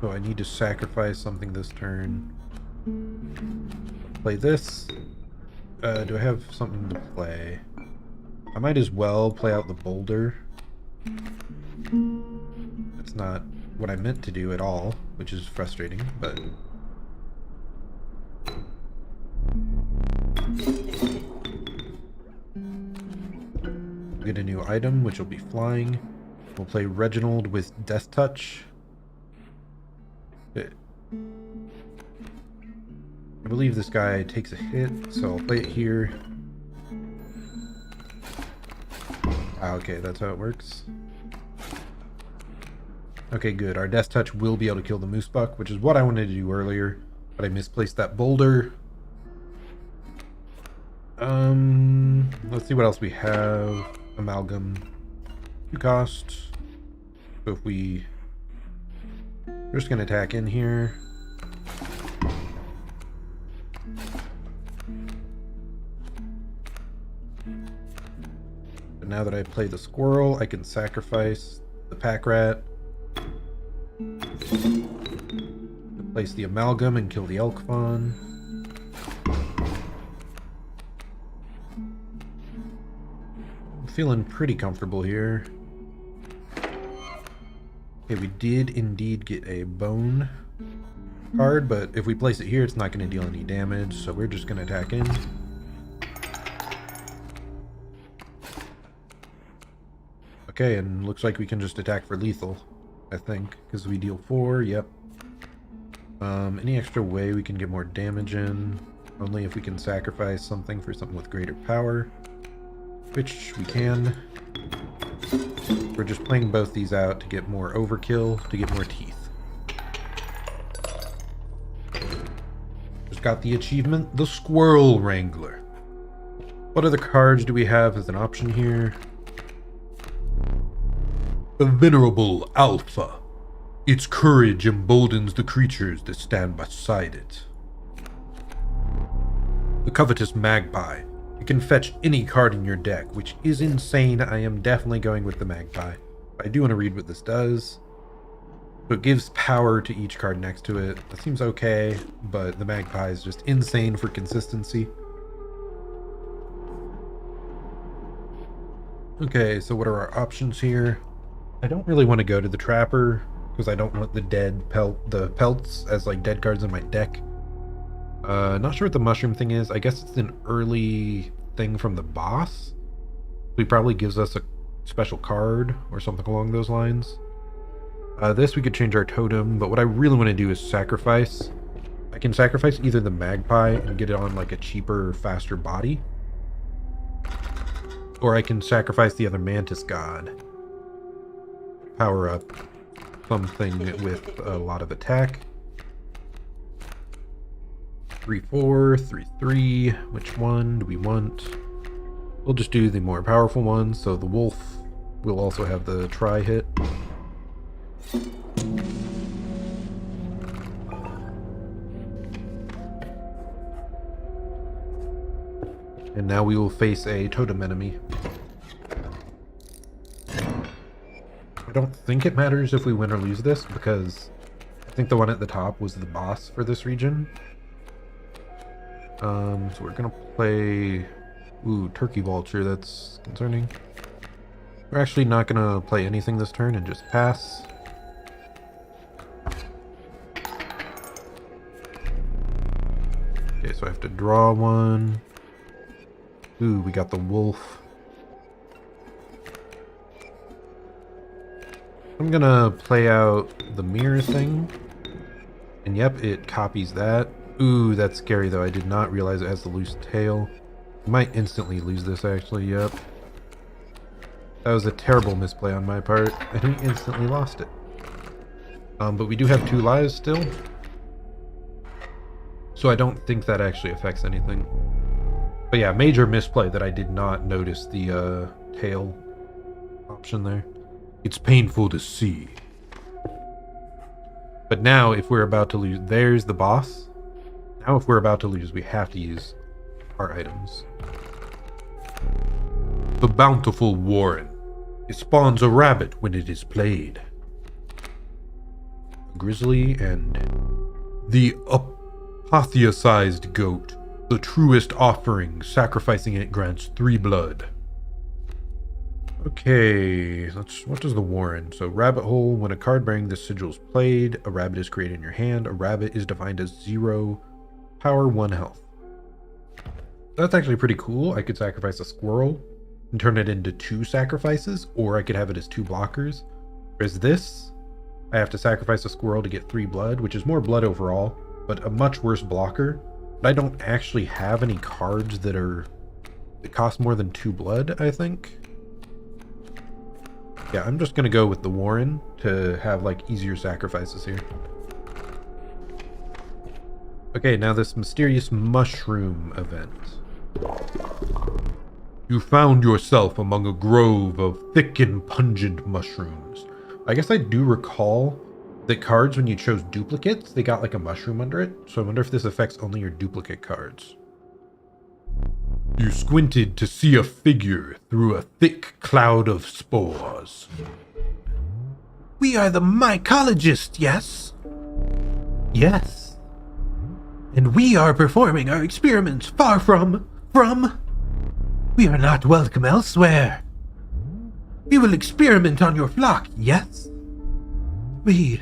so I need to sacrifice something this turn. Play this. Do I have something to play? I might as well play out the boulder. That's not what I meant to do at all, which is frustrating, but... Get a new item, which will be flying. We'll play Reginald with Death Touch. I believe this guy takes a hit, so I'll play it here. Ah, okay, that's how it works. Okay, good. Our Death Touch will be able to kill the Moose Buck, which is what I wanted to do earlier, but I misplaced that boulder. Let's see what else we have. Amalgam. 2 cost. So if we're just gonna attack in here. But now that I play the squirrel, I can sacrifice the pack rat. Place the amalgam and kill the elk fawn. feeling pretty comfortable here. Okay, we did indeed get a bone card, but if we place it here, it's not going to deal any damage, so we're just going to attack in. Okay, and looks like we can just attack for lethal, I think, because we deal 4, yep. Any extra way we can get more damage in? Only if we can sacrifice something for something with greater power, which we can. We're just playing both these out to get more overkill, to get more teeth. Just got the achievement, the Squirrel Wrangler. What other cards do we have as an option here? The Venerable Alpha. Its courage emboldens the creatures that stand beside it. The Covetous Magpie. You can fetch any card in your deck, which is insane. I am definitely going with the Magpie. I do want to read what this does. So it gives power to each card next to it. That seems okay, but the Magpie is just insane for consistency. Okay, so what are our options here? I don't really want to go to the Trapper, because I don't want the pelts as like dead cards in my deck. Not sure what the mushroom thing is. I guess it's an early thing from the boss. He probably gives us a special card or something along those lines. This we could change our totem, but what I really want to do is sacrifice. I can sacrifice either the Magpie and get it on like a cheaper, faster body, or I can sacrifice the other Mantis God. Power up something with a lot of attack. 3/4, 3/3. Which one do we want? We'll just do the more powerful one. So the wolf will also have the tri-hit. And now we will face a totem enemy. I don't think it matters if we win or lose this, because I think the one at the top was the boss for this region. So we're gonna play... Ooh, Turkey Vulture, that's concerning. We're actually not gonna play anything this turn and just pass. Okay, so I have to draw one. Ooh, we got the wolf. I'm gonna play out the mirror thing. And yep, it copies that. Ooh, that's scary though. I did not realize it has the loose tail. I might instantly lose this actually, yep. That was a terrible misplay on my part, and we instantly lost it. But we do have 2 lives still. So I don't think that actually affects anything. But yeah, major misplay that I did not notice the tail option there. It's painful to see. But now, if we're about to lose... There's the boss. Now if we're about to lose, we have to use our items. The Bountiful Warren. It spawns a rabbit when it is played. A grizzly and... The apotheosized goat. The truest offering. Sacrificing it grants 3 blood. Okay, what does the Warren? So rabbit hole, when a card bearing this sigil is played, a rabbit is created in your hand. A rabbit is defined as 0 power, 1 health. That's actually pretty cool. I could sacrifice a squirrel and turn it into 2 sacrifices, or I could have it as 2 blockers. Whereas this, I have to sacrifice a squirrel to get 3 blood, which is more blood overall, but a much worse blocker. But I don't actually have any cards that cost more than 2 blood, I think. Yeah, I'm just gonna go with the Warren to have like easier sacrifices here. Okay, now this mysterious mushroom event. You found yourself among a grove of thick and pungent mushrooms. I guess I do recall that cards, when you chose duplicates, they got like a mushroom under it. So I wonder if this affects only your duplicate cards. You squinted to see a figure through a thick cloud of spores. We are the mycologists, yes? Yes. And we are performing our experiments far from... We are not welcome elsewhere. We will experiment on your flock, yes? We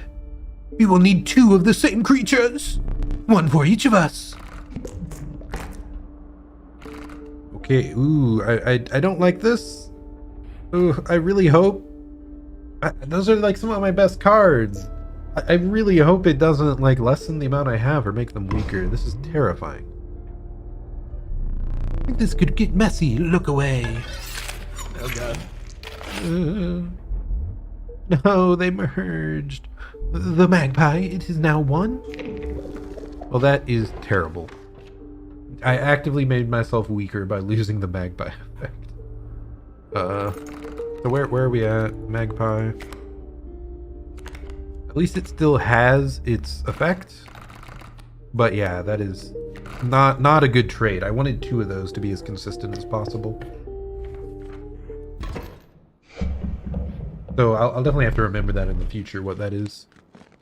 will need 2 of the same creatures. 1 for each of us. Okay, ooh, I don't like this. Ooh, I really hope. Those are like some of my best cards. I really hope it doesn't like lessen the amount I have or make them weaker. This is terrifying. This could get messy. Look away. Oh god. No, they merged. The magpie, it is now 1? Well, that is terrible. I actively made myself weaker by losing the magpie effect. So where are we at? Magpie. At least it still has its effect. But yeah, that is not a good trade. I wanted 2 of those to be as consistent as possible. So I'll definitely have to remember that in the future, what that is.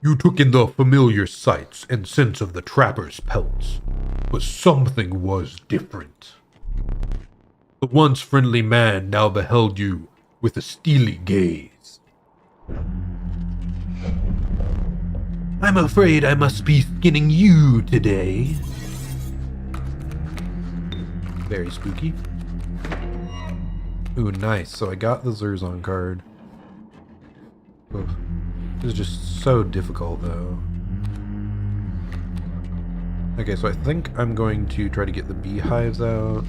You took in the familiar sights and scents of the trapper's pelts, but something was different. The once friendly man now beheld you with a steely gaze. I'm afraid I must be skinning you today. Very spooky. Ooh, nice. So I got the Zerzon card. Oof. This is just so difficult, though. Okay, so I think I'm going to try to get the beehives out.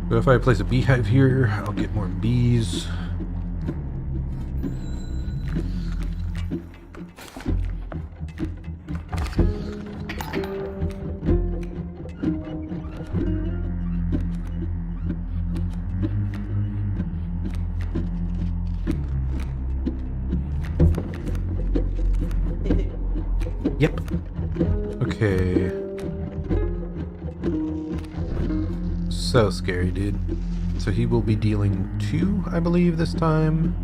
So if I place a beehive here, I'll get more bees. Yep. Okay. So scary, dude. So he will be dealing 2, I believe, this time.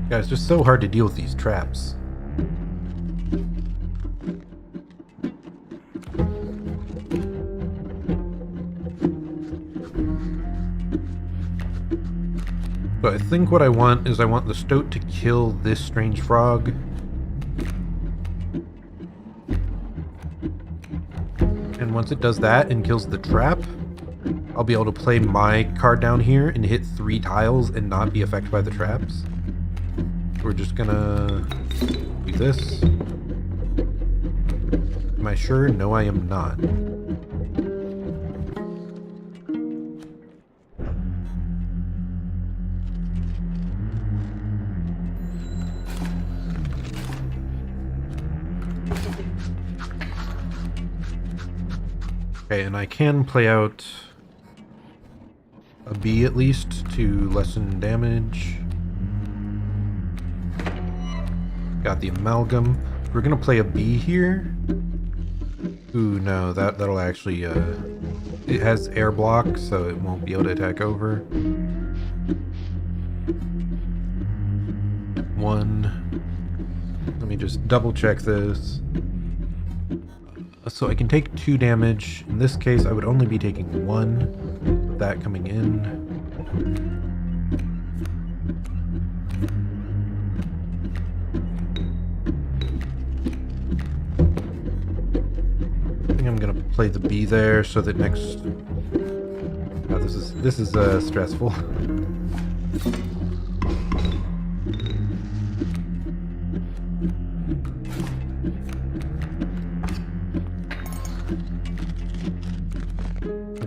Yeah, it's just so hard to deal with these traps. So I think what I want is I want the stoat to kill this strange frog. And once it does that and kills the trap, I'll be able to play my card down here and hit 3 tiles and not be affected by the traps. We're just gonna do this. Am I sure? No, I am not. Okay, and I can play out a bee at least to lessen damage. Got the amalgam. We're gonna play a bee here. Ooh, no, that'll actually it has air block, so it won't be able to attack over. 1. Let me just double check this. So I can take 2 damage. In this case, I would only be taking 1 with that coming in. I think I'm gonna play the bee there so that next... Oh, this is stressful.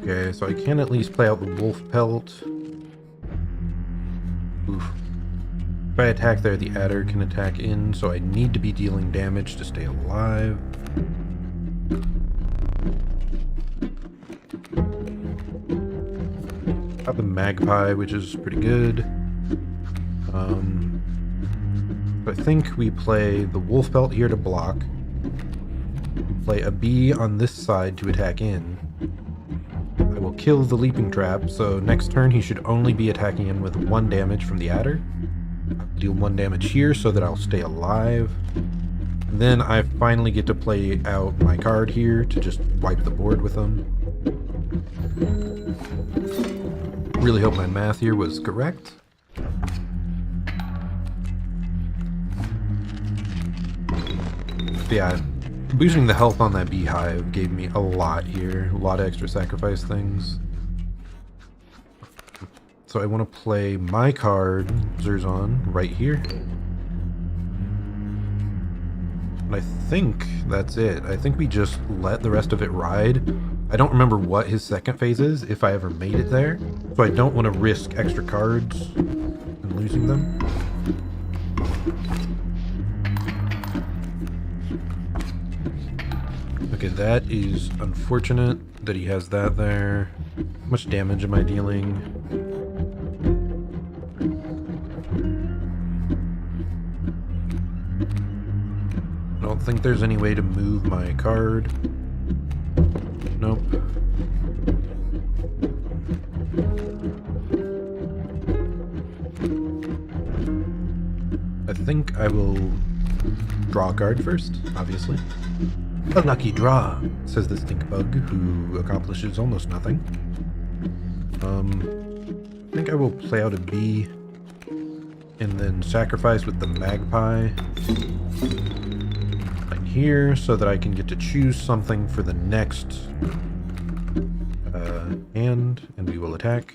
Okay, so I can at least play out the wolf pelt. Oof. If I attack there, the adder can attack in, so I need to be dealing damage to stay alive. Got the magpie, which is pretty good. I think we play the wolf pelt here to block. Play a bee on this side to attack in. I will kill the leaping trap, so next turn he should only be attacking in with 1 damage from the adder. Deal 1 damage here so that I'll stay alive. And then I finally get to play out my card here to just wipe the board with them. Really hope my math here was correct. Yeah, boosting the health on that beehive gave me a lot here. A lot of extra sacrifice things. So I want to play my card, Zerzon, right here. And I think that's it. I think we just let the rest of it ride. I don't remember what his second phase is, if I ever made it there. So I don't want to risk extra cards and losing them. Okay, that is unfortunate that he has that there. How much damage am I dealing? I don't think there's any way to move my card. Nope. I think I will draw a card first, obviously. A lucky draw, says the stink bug, who accomplishes almost nothing. I think I will play out a bee and then sacrifice with the magpie right here so that I can get to choose something for the next hand, and we will attack.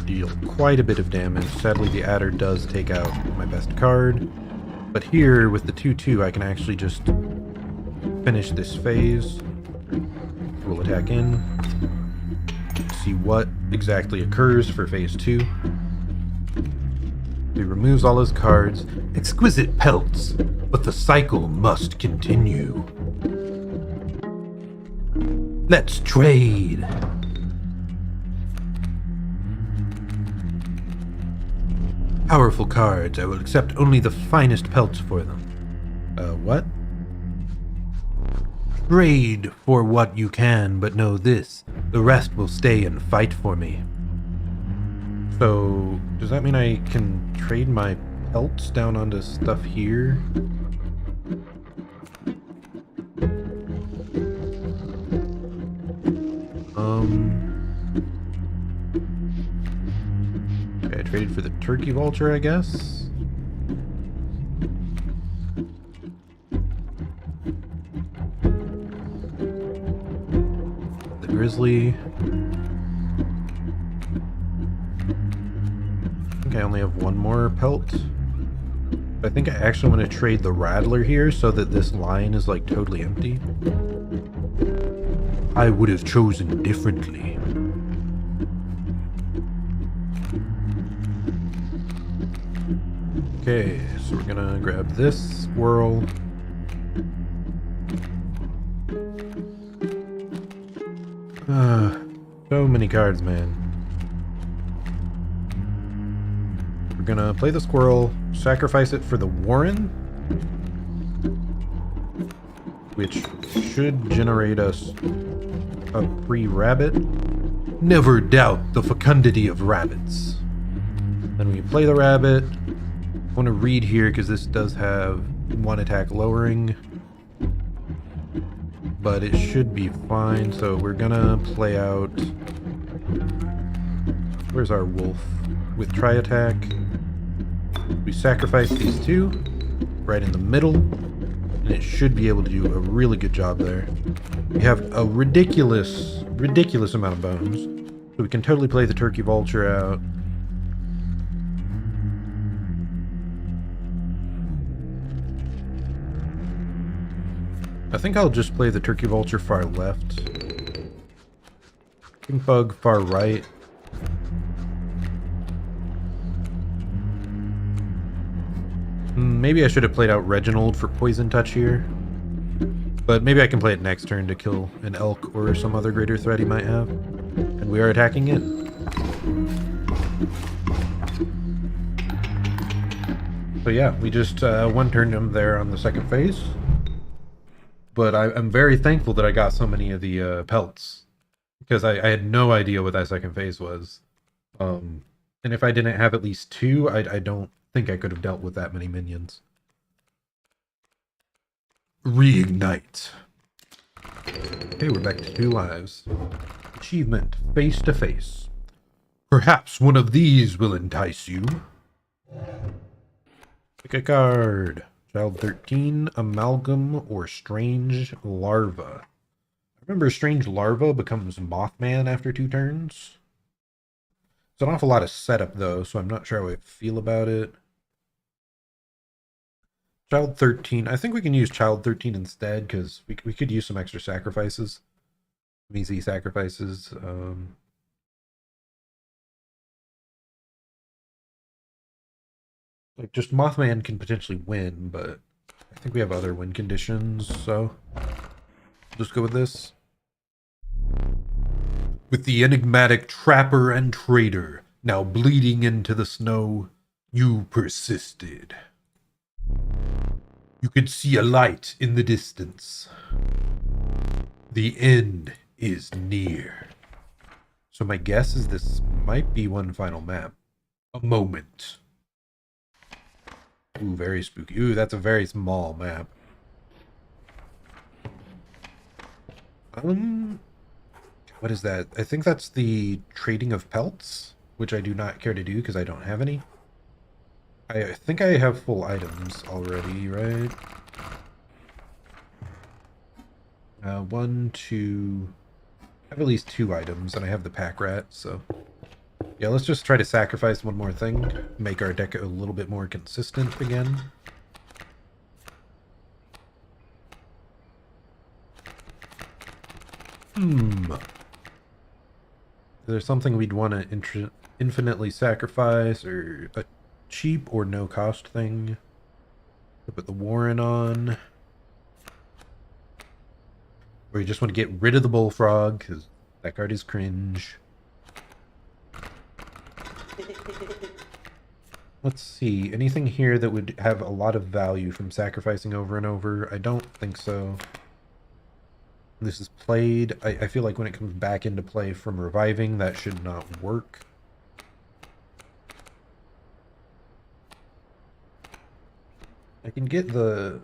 Deal quite a bit of damage. Sadly, the adder does take out my best card. But here, with the 2/2, I can actually just finish this phase. We'll attack in. See what exactly occurs for phase 2. He removes all his cards. Exquisite pelts, but the cycle must continue. Let's trade. Powerful cards. I will accept only the finest pelts for them. What? Trade for what you can, but know this. The rest will stay and fight for me. So, does that mean I can trade my pelts down onto stuff here? Okay, I traded for the turkey vulture, I guess. The grizzly. I think I only have one more pelt. I think I actually want to trade the rattler here so that this line is like totally empty. I would have chosen differently. Okay, so we're gonna grab this squirrel. So many cards, man. We're gonna play the squirrel, sacrifice it for the warren, which should generate us a free rabbit. Never doubt the fecundity of rabbits. Then we play the rabbit. I want to read here because this does have one attack lowering, but it should be fine. So we're gonna play out. Where's our wolf? With try attack. We sacrifice these two right in the middle, and it should be able to do a really good job there. We have a ridiculous amount of bones, so we can totally play the turkey vulture out. I think I'll just play the turkey vulture far left. Stink bug far right. Maybe I should have played out Reginald for poison touch here. But maybe I can play it next turn to kill an elk or some other greater threat he might have. And we are attacking it. So yeah, we just one-turned him there on the second phase. But I'm very thankful that I got so many of the pelts. Because I had no idea what that second phase was. And if I didn't have at least two, I don't think I could have dealt with that many minions. Reignite. Okay, we're back to 2 lives. Achievement, face to face. Perhaps one of these will entice you. Pick a card. Child 13, Amalgam, or Strange Larva. I remember Strange Larva becomes Mothman after 2 turns. It's an awful lot of setup, though, so I'm not sure how I feel about it. Child 13. I think we can use Child 13 instead, because we could use some extra sacrifices. Some easy sacrifices. Like, just Mothman can potentially win, but I think we have other win conditions, so just go with this. With the enigmatic trapper and trader now bleeding into the snow, you persisted. You could see a light in the distance. The end is near. So my guess is this might be one final map. A moment. Ooh, very spooky. Ooh, that's a very small map. What is that? I think that's the trading of pelts, which I do not care to do because I don't have any. I think I have full items already, right? 1, 2... I have at least 2 items, and I have the pack rat, so... Yeah, let's just try to sacrifice one more thing. Make our deck a little bit more consistent again. Is there something we'd want to infinitely sacrifice, or a cheap or no cost thing? Put the Warren on. Or you just want to get rid of the Bullfrog, because that card is cringe. Let's see, anything here that would have a lot of value from sacrificing over and over? I don't think so. This is played. I feel like when it comes back into play from reviving, that should not work. I can get the...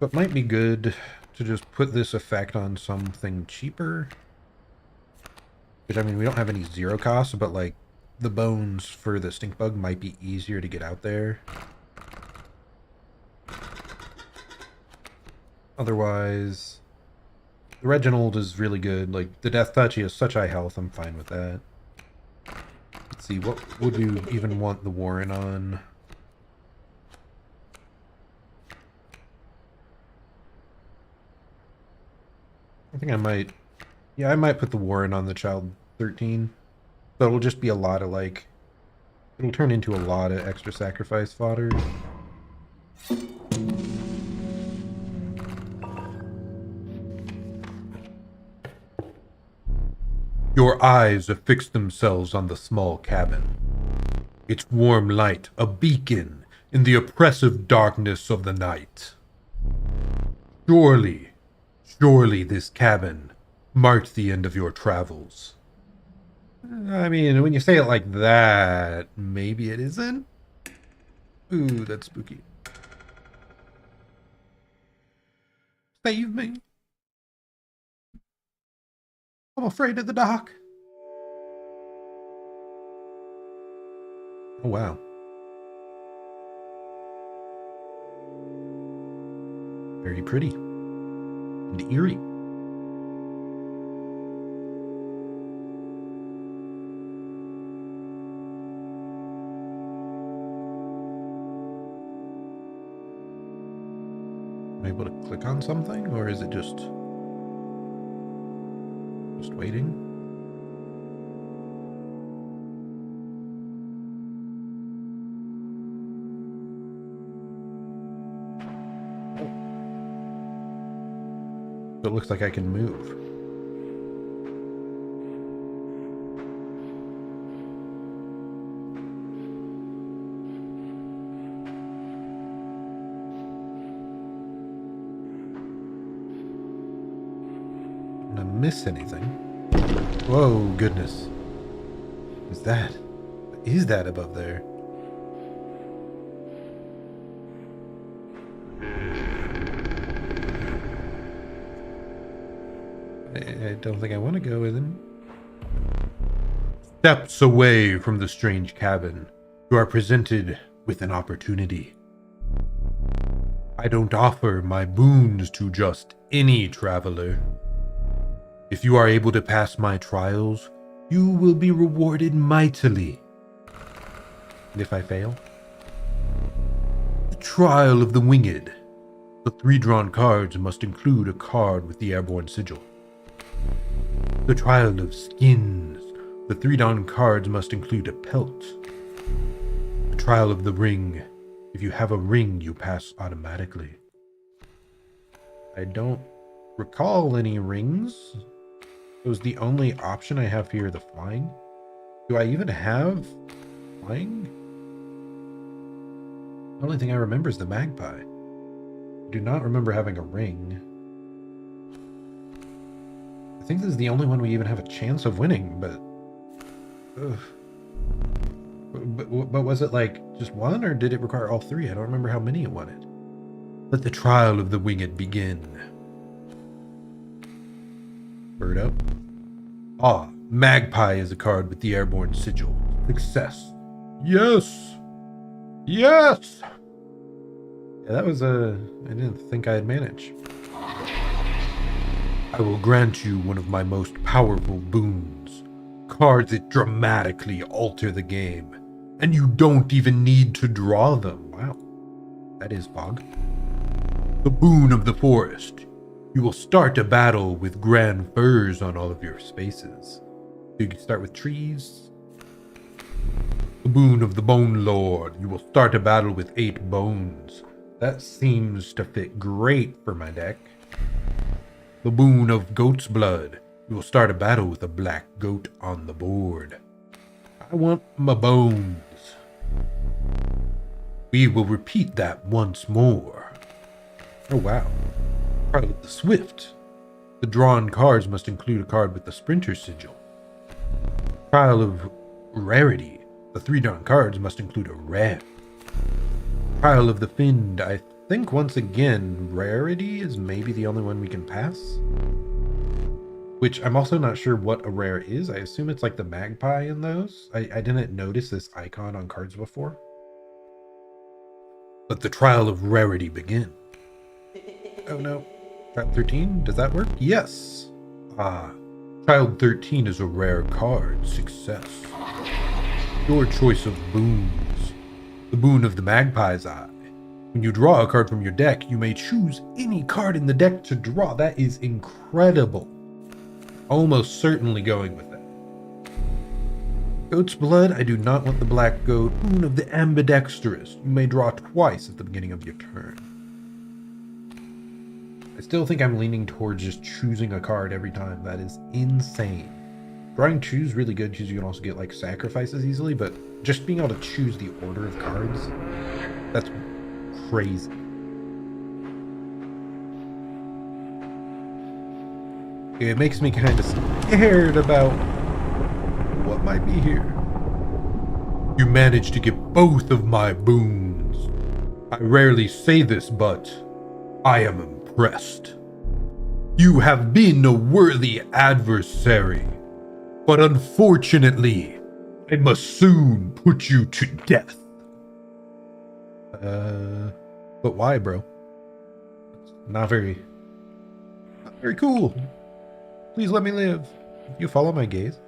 But it might be good to just put this effect on something cheaper. Which, I mean, we don't have any 0 costs, but, like, the bones for the stink bug might be easier to get out there. Otherwise... The Reginald is really good. Like, the Death Touch, he has such high health, I'm fine with that. Let's see, what would we even want the Warren on? I think I might... Yeah, I might put the Warren on the Child 13. But it'll just be a lot of, like... It'll turn into a lot of extra sacrifice fodder. Your eyes affix themselves on the small cabin. Its warm light, a beacon in the oppressive darkness of the night. Surely, surely this cabin marked the end of your travels. I mean, when you say it like that, maybe it isn't. Ooh, that's spooky. Save me. I'm afraid of the dark. Oh, wow. Very pretty. And eerie. Am I able to click on something, or is it just waiting? So it looks like I can move. miss anything. Whoa, goodness. What's that? What is that above there? I don't think I want to go with him. Steps away from the strange cabin, you are presented with an opportunity. I don't offer my boons to just any traveler. If you are able to pass my trials, you will be rewarded mightily. And if I fail? The Trial of the Winged. The 3 drawn cards must include a card with the airborne sigil. The Trial of Skins. The 3 drawn cards must include a pelt. The Trial of the Ring. If you have a ring, you pass automatically. I don't recall any rings. It was the only option I have here, the flying. Do I even have flying? The only thing I remember is the magpie. I do not remember having a ring. I think this is the only one we even have a chance of winning, but... Ugh. But was it like just one, or did it require all 3? I don't remember how many it wanted. Let the trial of the winged begin. Bird up. Ah, magpie is a card with the airborne sigil. Success. Yes! Yes! Yeah, that was I didn't think I'd manage. I will grant you one of my most powerful boons. Cards that dramatically alter the game. And you don't even need to draw them. Wow. That is fog. The boon of the forest. You will start a battle with grand firs on all of your spaces. You can start with trees. The boon of the Bone Lord. You will start a battle with 8 bones. That seems to fit great for my deck. The boon of Goat's Blood. You will start a battle with a black goat on the board. I want my bones. We will repeat that once more. Oh wow. Trial of the Swift. The drawn cards must include a card with the Sprinter sigil. Trial of Rarity. The 3 drawn cards must include a rare. Trial of the Fiend. I think once again, Rarity is maybe the only one we can pass. Which I'm also not sure what a rare is. I assume it's like the magpie in those. I didn't notice this icon on cards before. Let the trial of rarity begin. Oh no. Trial 13? Does that work? Yes. Ah. Trial 13 is a rare card. Success. Your choice of boons. The boon of the magpie's eye. When you draw a card from your deck, you may choose any card in the deck to draw. That is incredible. Almost certainly going with that. Goat's Blood, I do not want the black goat. Boon of the ambidextrous. You may draw twice at the beginning of your turn. I still think I'm leaning towards just choosing a card every time. That is insane. Drawing 2 is really good because you can also get like sacrifices easily, but just being able to choose the order of cards, that's crazy. It makes me kind of scared about what might be here. You managed to get both of my boons. I rarely say this, but I am impressed. You have been a worthy adversary, but unfortunately, I must soon put you to death. But why, bro? Not very cool. Please let me live. You follow my gaze?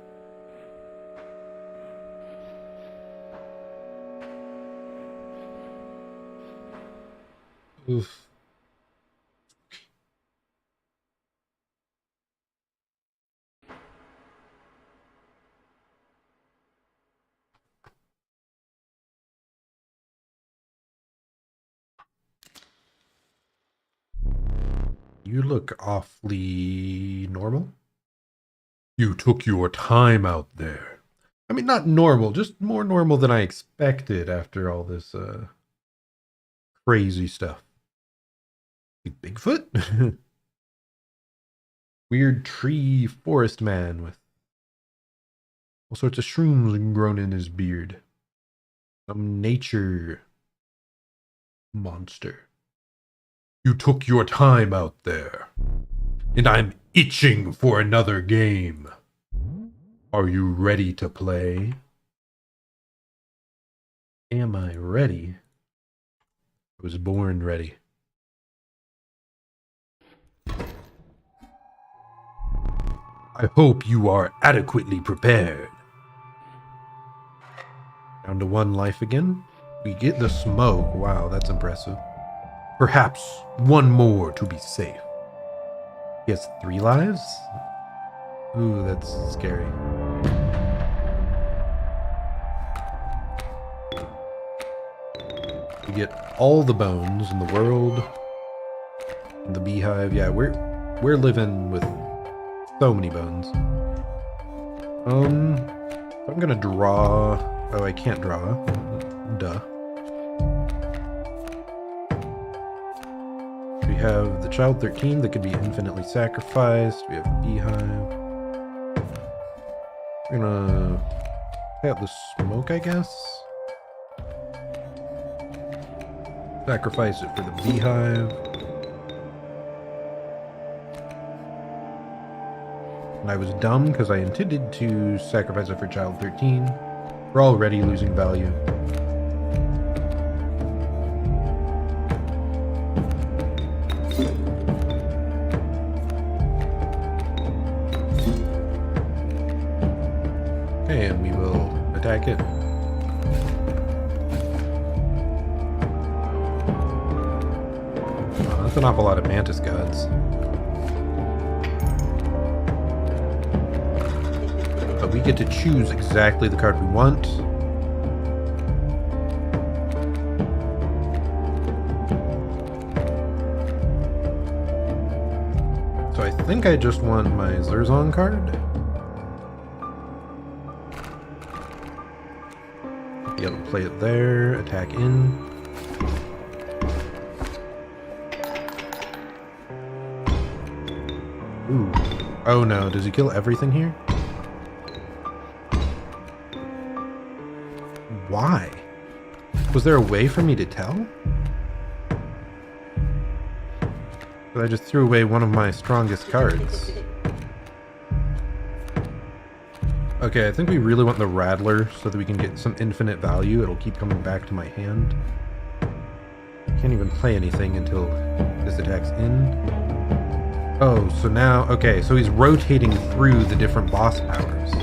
Oof. You look awfully normal. You took your time out there. I mean, not normal, just more normal than I expected after all this crazy stuff. Bigfoot? weird tree forest man with all sorts of shrooms grown in his beard. Some nature monster. You took your time out there, and I'm itching for another game. Are you ready to play? Am I ready? I was born ready. I hope you are adequately prepared. Down to 1 life again. We get the smoke. Wow, that's impressive. Perhaps 1 more to be safe. He has 3 lives? Ooh, that's scary. We get all the bones in the world. In the beehive. Yeah, we're living with so many bones. I'm gonna draw. Oh, I can't draw. Duh. We have the child 13 that could be infinitely sacrificed. We have the beehive. We're gonna pay out the smoke, I guess. Sacrifice it for the beehive. And I was dumb because I intended to sacrifice it for child 13. We're already losing value. Okay, and we will attack it. Oh, that's an awful lot of mantis gods. But we get to choose exactly the card we want. So I think I just want my Zerzon card. Be able to play it there, attack in. Ooh. Oh no, does he kill everything here? Why? Was there a way for me to tell? But I just threw away one of my strongest cards. Okay, I think we really want the Rattler so that we can get some infinite value. It'll keep coming back to my hand. Can't even play anything until this attack's in. Oh, so now... Okay, so he's rotating through the different boss powers.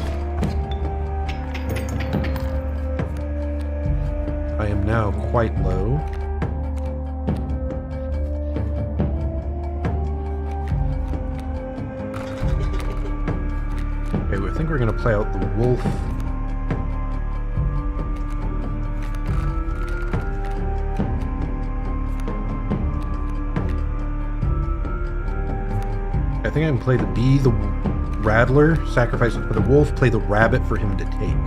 I am now quite low. Okay, I think we're gonna play out the wolf. I think I can play the bee, the rattler, sacrifice it for the wolf, play the rabbit for him to take.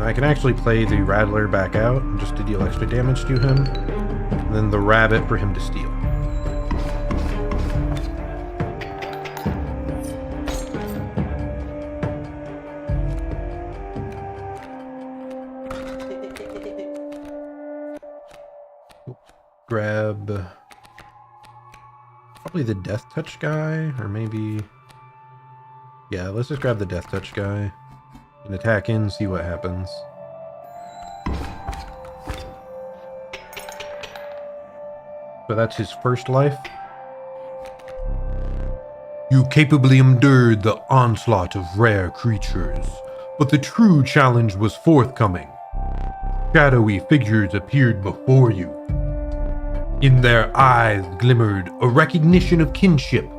I can actually play the Rattler back out just to deal extra damage to him, and then the Rabbit for him to steal. Grab probably the Death Touch guy, or maybe... Yeah, let's just grab the Death Touch guy. And attack in, see what happens. So that's his first life. You capably endured the onslaught of rare creatures, but the true challenge was forthcoming. Shadowy figures appeared before you. In their eyes glimmered a recognition of kinship,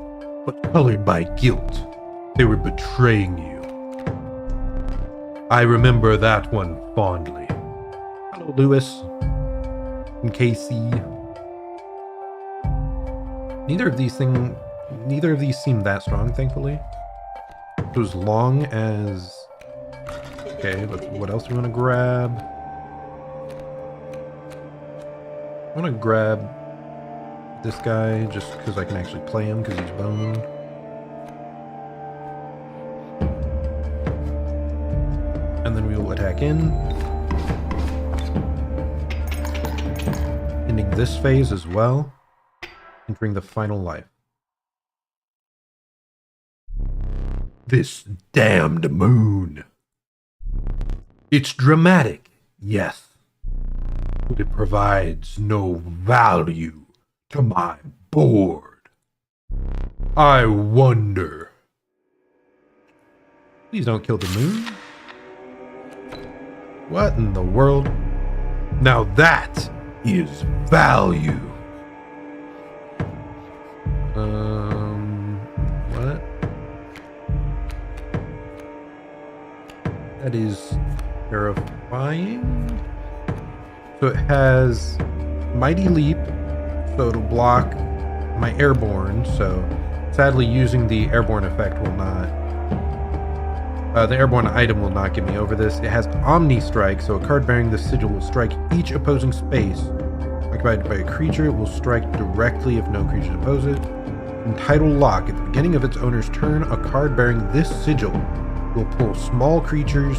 but colored by guilt. They were betraying you. I remember that one fondly. Hello, Lewis. And Casey. Neither of these seem that strong, thankfully. So as long as... Okay, what else do we want to grab? I want to grab this guy just because I can actually play him because he's bone. And then we will attack in. Ending this phase as well. Entering the final life. This damned moon. It's dramatic, yes. But it provides no value to my board. I wonder. Please don't kill the moon. What in the world? Now that is value. What? That is terrifying. So it has Mighty Leap, so it'll block my airborne. So sadly, using the airborne effect will not. The airborne item will not get me over this. It has Omni Strike, so a card bearing this sigil will strike each opposing space occupied by a creature. It will strike directly if no creatures oppose it. Entitled Lock. At the beginning of its owner's turn, a card bearing this sigil will pull small creatures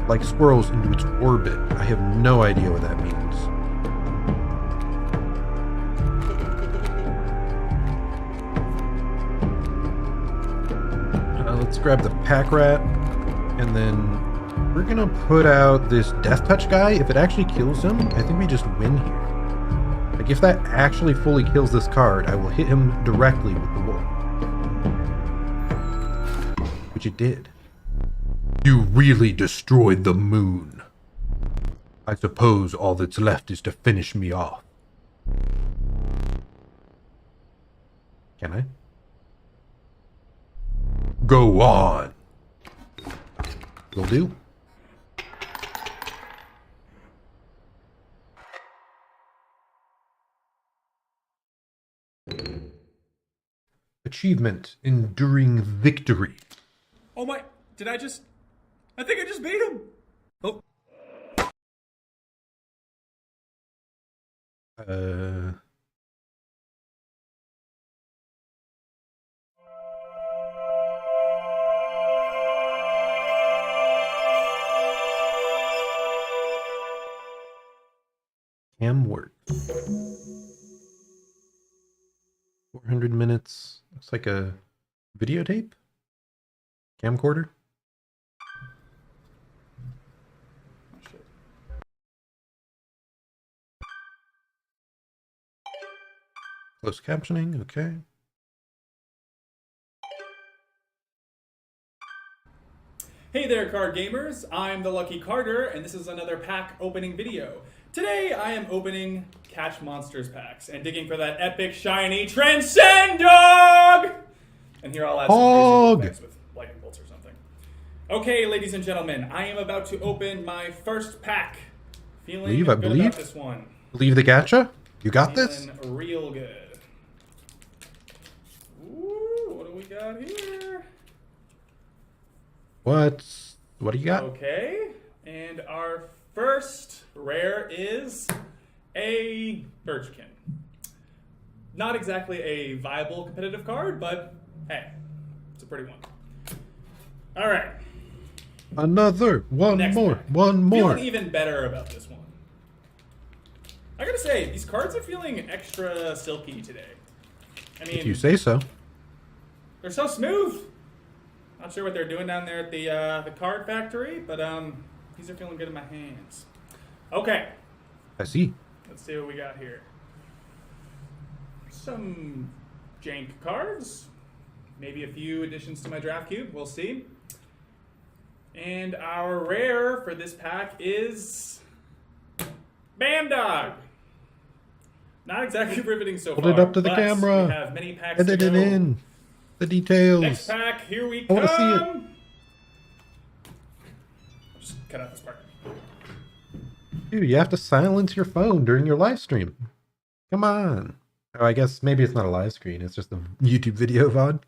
like squirrels into its orbit. I have no idea what that means. Let's grab the pack rat, and then we're gonna put out this Death Touch guy. If it actually kills him, I think we just win here. Like, if that actually fully kills this card, I will hit him directly with the wolf. Which it did. You really destroyed the moon. I suppose all that's left is to finish me off. Can I? Go on. Will do. Achievement, enduring victory.
Oh my, I think I just beat him. Oh.
Cam work. 400 minutes. Looks like a videotape? Camcorder? Closed captioning, okay.
Hey there, card gamers. I'm the Lucky Carter, and this is another pack opening video. Today, I am opening Catch Monsters packs and digging for that epic, shiny Transcend Dog! And here I'll add some crazy effects with lightning bolts or something. Okay, ladies and gentlemen, I am about to open my first pack. Feeling good about this one.
Believe the gacha? You got this?
Feeling real good. Ooh, what do we got here?
What do you got?
Okay, and our first rare is a Birchkin. Not exactly a viable competitive card, but hey, it's a pretty one. All right.
Another one more.
Feeling even better about this one. I gotta say, these cards are feeling extra silky today. I mean,
if you say so.
They're so smooth. Not sure what they're doing down there at the card factory, but these are feeling good in my hands. Okay.
I see.
Let's see what we got here. Some jank cards. Maybe a few additions to my draft cube. We'll see. And our rare for this pack is Bandog. Not exactly riveting so far.
Hold it up to the camera.
We have many packs
Edit it in. The details.
Next pack, here we
I
come.
want to see it.
Just cut out this part.
Dude, you have to silence your phone during your live stream. Come on. Oh, I guess maybe it's not a live screen. It's just a YouTube video VOD.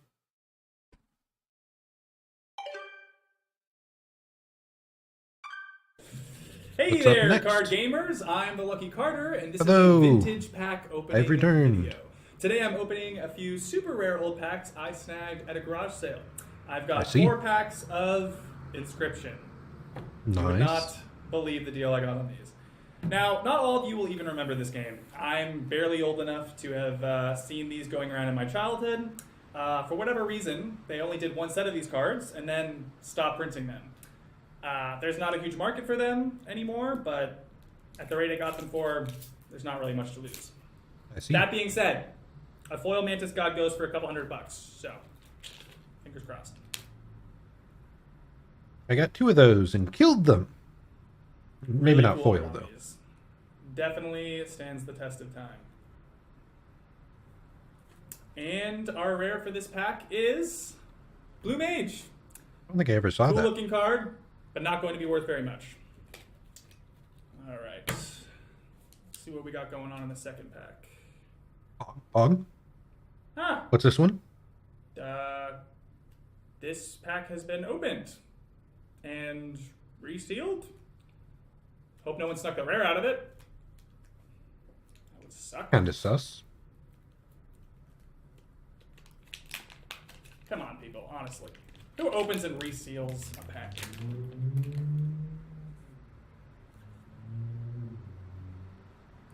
Hey
What's up
there,
next?
card gamers! I'm the Lucky Carter, and this
Hello.
is a vintage pack opening
I've returned.
video. Today I'm opening a few super rare old packs I snagged at a garage sale. I've
I
got
see.
4 packs of Inscryption. You would
Nice.
not believe the deal I got on these. Now, not all of you will even remember this game. I'm barely old enough to have seen these going around in my childhood. For whatever reason, they only did one set of these cards and then stopped printing them. There's not a huge market for them anymore, but at the rate I got them for, there's not really much to lose.
I see.
That being said, a foil Mantis God goes for a couple $100, so fingers crossed.
I got 2 of those and killed them. Maybe
Really
not
cool
foil, though.
brownies. Definitely stands the test of time. And our rare for this pack is Blue Mage.
I don't think I ever saw
Cool
that.
looking card, but not going to be worth very much. All right. Let's see what we got going on in the second pack.
Pog?
Ah,
What's this one?
this pack has been opened and resealed. Hope no one snuck the rare out of it. That would suck.
Kinda sus.
Come on, people, honestly. Who opens and reseals a pack?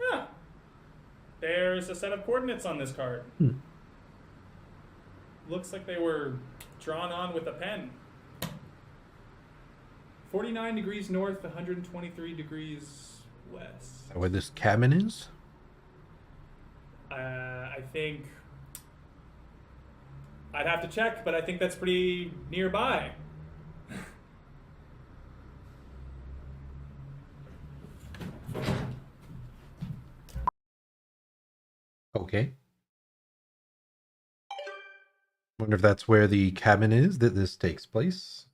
Huh. There's a set of coordinates on this card. Looks like they were drawn on with a pen. 49 degrees north, 123 degrees west.
Is that where this cabin is?
I think I'd have to check, but I think that's pretty nearby.
Okay. Wonder if that's where the cabin is that this takes place.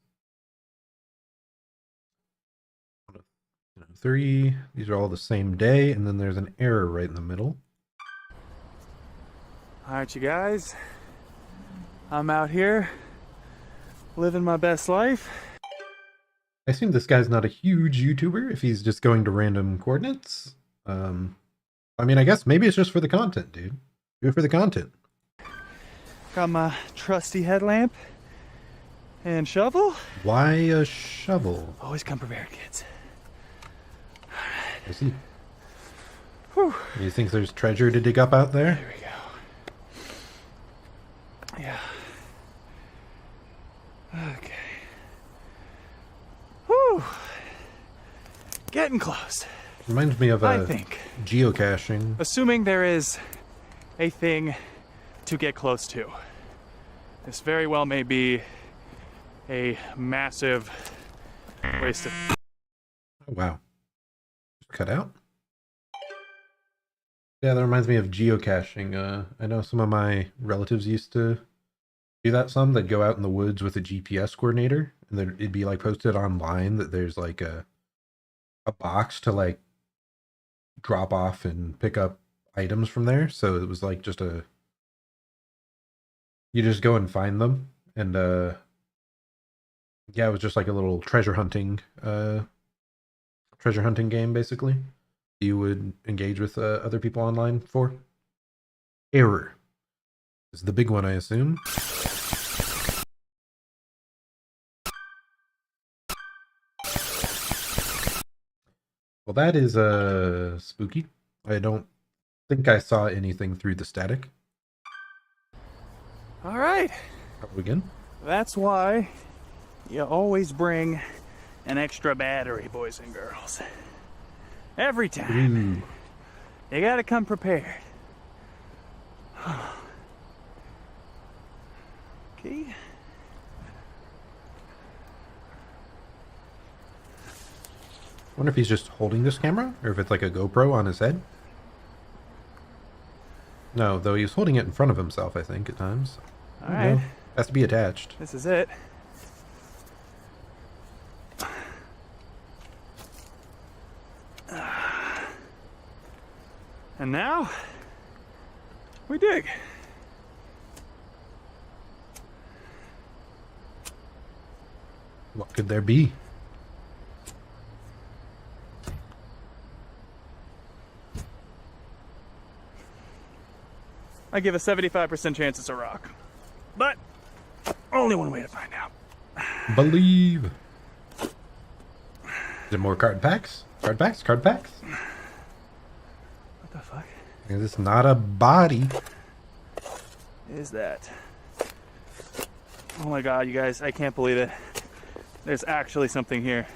3. These are all the same day, and then there's an error right in the middle.
Alright, you guys, I'm out here living my best life.
I assume this guy's not a huge YouTuber if he's just going to random coordinates. I mean, I guess maybe it's just for the content, dude. Do it for the content.
Got my trusty headlamp and shovel.
Why a shovel?
Always come prepared, kids.
I see.
Whew.
You think there's treasure to dig up out there?
Here we go. Yeah. Okay. Whew. Getting close,
Reminds me of
I think.
geocaching.
Assuming there is a thing to get close to. This very well may be a massive waste of...
Oh, wow. Cut out? Yeah, that reminds me of geocaching. I know some of my relatives used to do that some. They'd go out in the woods with a GPS coordinator, and then it'd be like posted online that there's like a box to like drop off and pick up items from there. So it was like just you just go and find them, and yeah, it was just like a little treasure hunting game, basically. You would engage with other people online for. Error is the big one, I assume. Well, that is spooky. I don't think I saw anything through the static.
All right.
Again.
That's why you always bring an extra battery, boys and girls. Every time.
Ooh.
You gotta come prepared. Okay.
Wonder if he's just holding this camera, or if it's like a GoPro on his head. No, though he was holding it in front of himself, I think, at times.
All right.
Has to be attached.
This is it. And now we dig.
What could there be?
I give a 75% chance it's a rock. But only one way to find out.
Believe. Is there more card packs? Card packs? Card packs?
What the fuck
It's not a body.
is that? Oh my god, you guys, I can't believe it. There's actually something here.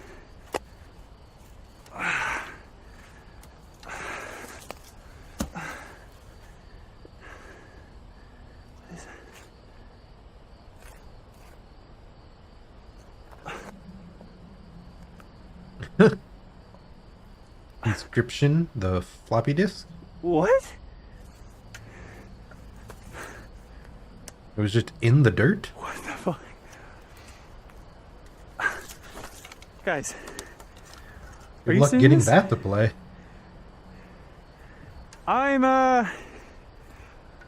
Inscryption, the floppy disk.
What?
It was just in the dirt.
What the fuck? Guys, are
Good
you
luck
seeing
getting
this?
that to play.
I'm a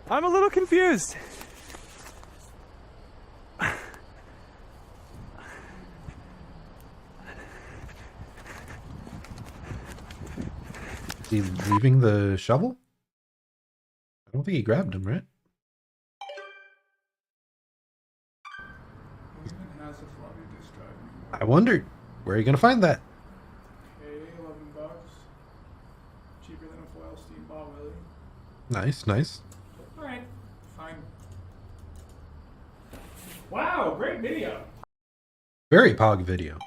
little confused.
Is he leaving the shovel? I don't think he grabbed him, right?
Has a floppy disk drive anymore.
I wondered, where are you going to find that?
Okay, $11. Cheaper than a foil steam ball, Willie.
Nice, nice.
Alright, fine. Wow, great video.
Very pog video.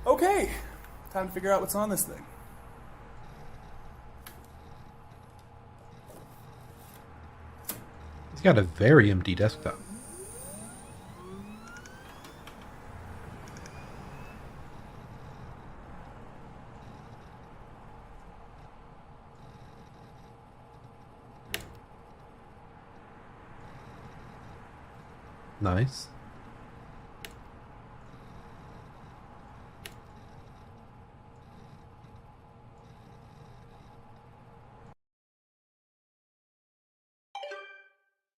Okay, time to figure out what's on this thing.
He's got a very empty desktop. Nice.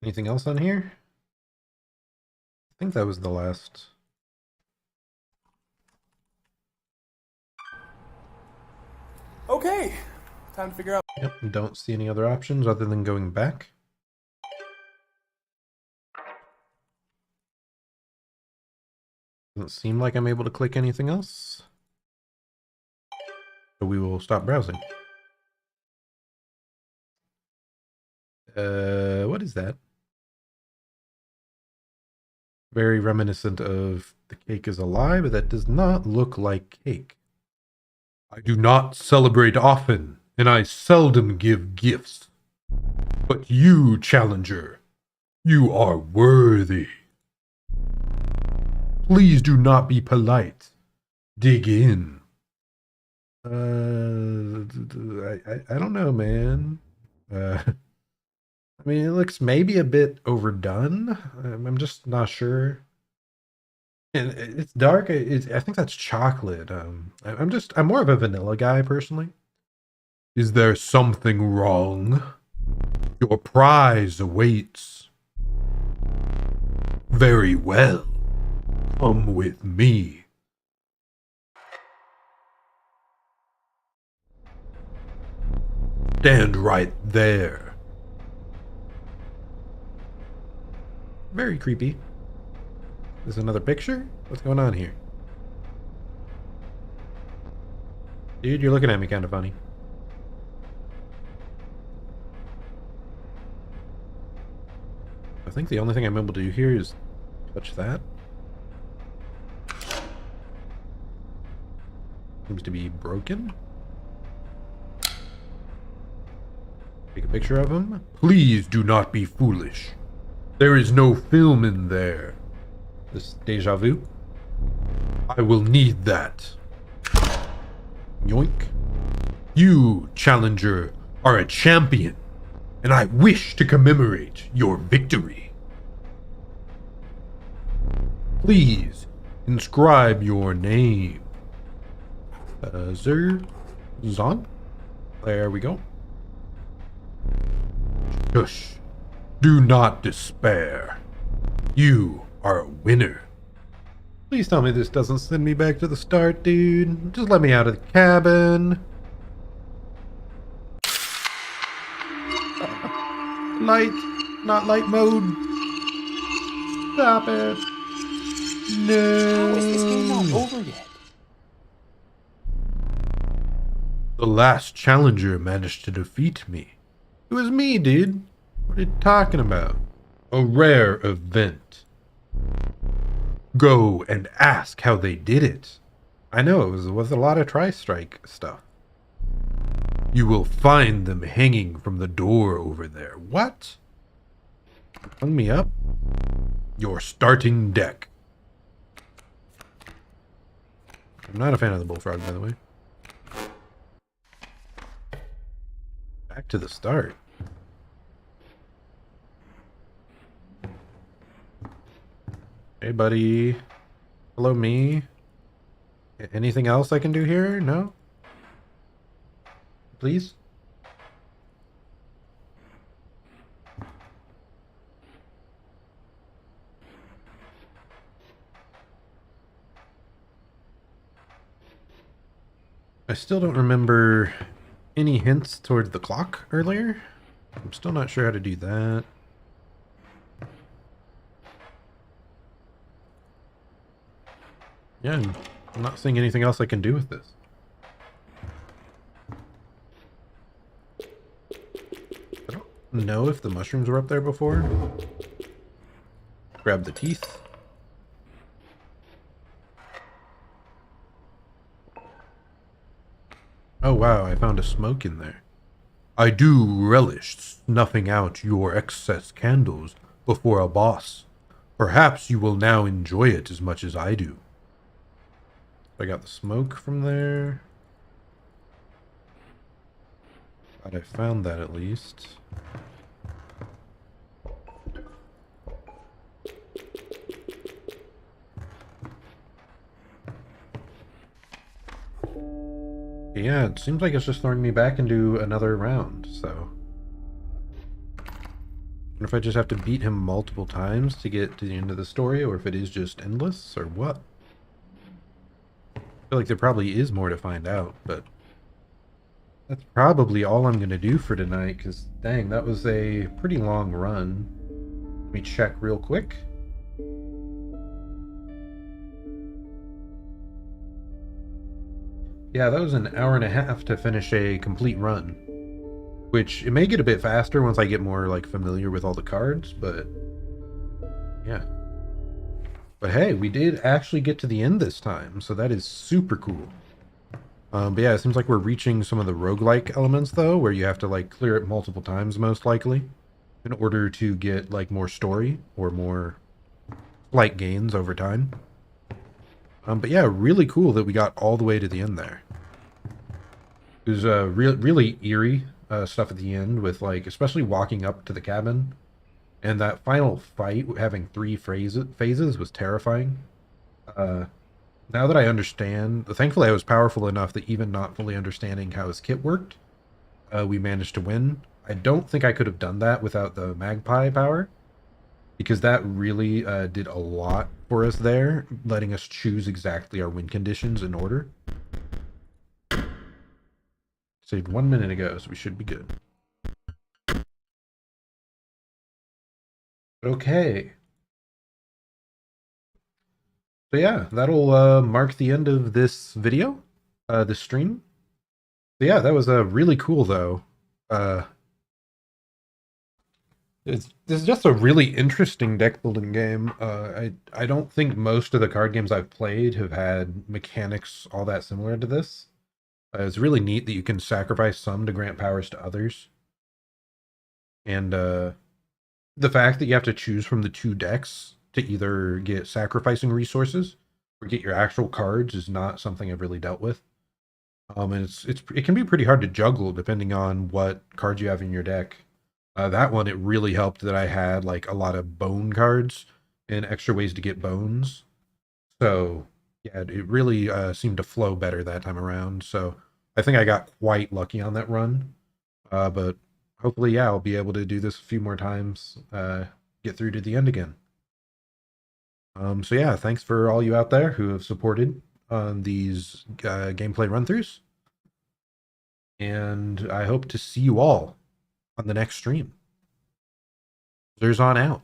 Anything else on here? I think that was the last.
Okay, time to figure out.
Yep, don't see any other options other than going back. Doesn't seem like I'm able to click anything else. So we will stop browsing. What is that? Very reminiscent of the cake is a lie, but that does not look like cake. I do not celebrate often, and I seldom give gifts. But you, challenger, you are worthy. Please do not be polite. Dig in. I don't know, man. I mean, it looks maybe a bit overdone. I'm just not sure. And it's dark. I think that's chocolate. I'm more of a vanilla guy personally. Is there something wrong? Your prize awaits. Very well. Come with me. Stand right there. Very creepy. There's another picture? What's going on here? Dude, you're looking at me kind of funny. I think the only thing I'm able to do here is touch that. Seems to be broken. Take a picture of him. Please do not be foolish. There is no film in there. This deja vu. I will need that. Yoink. You, challenger, are a champion, and I wish to commemorate your victory. Please inscribe your name. Zon? There we go. Shush. Do not despair. You are a winner. Please tell me this doesn't send me back to the start, dude. Just let me out of the cabin. Light, not light mode. Stop it. No.
How is this game not over yet?
The last challenger managed to defeat me. It was me, dude. What are you talking about? A rare event. Go and ask how they did it. I know, it was a lot of tri-strike stuff. You will find them hanging from the door over there. What? Hung me up? Your starting deck. I'm not a fan of the bullfrog, by the way. Back to the start. Hey, buddy. Hello, me. Anything else I can do here? No? Please? I still don't remember any hints towards the clock earlier. I'm still not sure how to do that. Yeah, I'm not seeing anything else I can do with this. I don't know if the mushrooms were up there before. Grab the teeth. Oh wow, I found a smoke in there. I do relish snuffing out your excess candles before a boss. Perhaps you will now enjoy it as much as I do. I got the smoke from there. Glad I found that at least. Yeah, it seems like it's just throwing me back into another round, so... I wonder if I just have to beat him multiple times to get to the end of the story, or if it is just endless, or what? I feel like there probably is more to find out, but... that's probably all I'm going to do for tonight, because, dang, that was a pretty long run. Let me check real quick. Yeah, that was an hour and a half to finish a complete run. Which, it may get a bit faster once I get more, like, familiar with all the cards, but... yeah. But hey, we did actually get to the end this time, so that is super cool. But yeah, it seems like we're reaching some of the roguelike elements, though, where you have to, like, clear it multiple times, most likely, in order to get, like, more story, or more slight gains over time. But yeah, really cool that we got all the way to the end there. It was really eerie stuff at the end with, like, especially walking up to the cabin. And that final fight having 3 phases was terrifying. Now that I understand, thankfully I was powerful enough that even not fully understanding how his kit worked, we managed to win. I don't think I could have done that without the magpie power, because that really did a lot for us there, letting us choose exactly our win conditions in order. Saved 1 minute ago, so we should be good. Okay. So yeah, that'll mark the end of this video, this stream. So yeah, that was really cool though. This is just a really interesting deck building game. I don't think most of the card games I've played have had mechanics all that similar to this. It's really neat that you can sacrifice some to grant powers to others. And the fact that you have to choose from the 2 decks to either get sacrificing resources or get your actual cards is not something I've really dealt with. And it can be pretty hard to juggle depending on what cards you have in your deck. That one, it really helped that I had like a lot of bone cards and extra ways to get bones. So yeah, it really seemed to flow better that time around. So I think I got quite lucky on that run. But hopefully, yeah, I'll be able to do this a few more times, get through to the end again. So yeah, thanks for all you out there who have supported on these gameplay run-throughs. And I hope to see you all on the next stream. There's on out.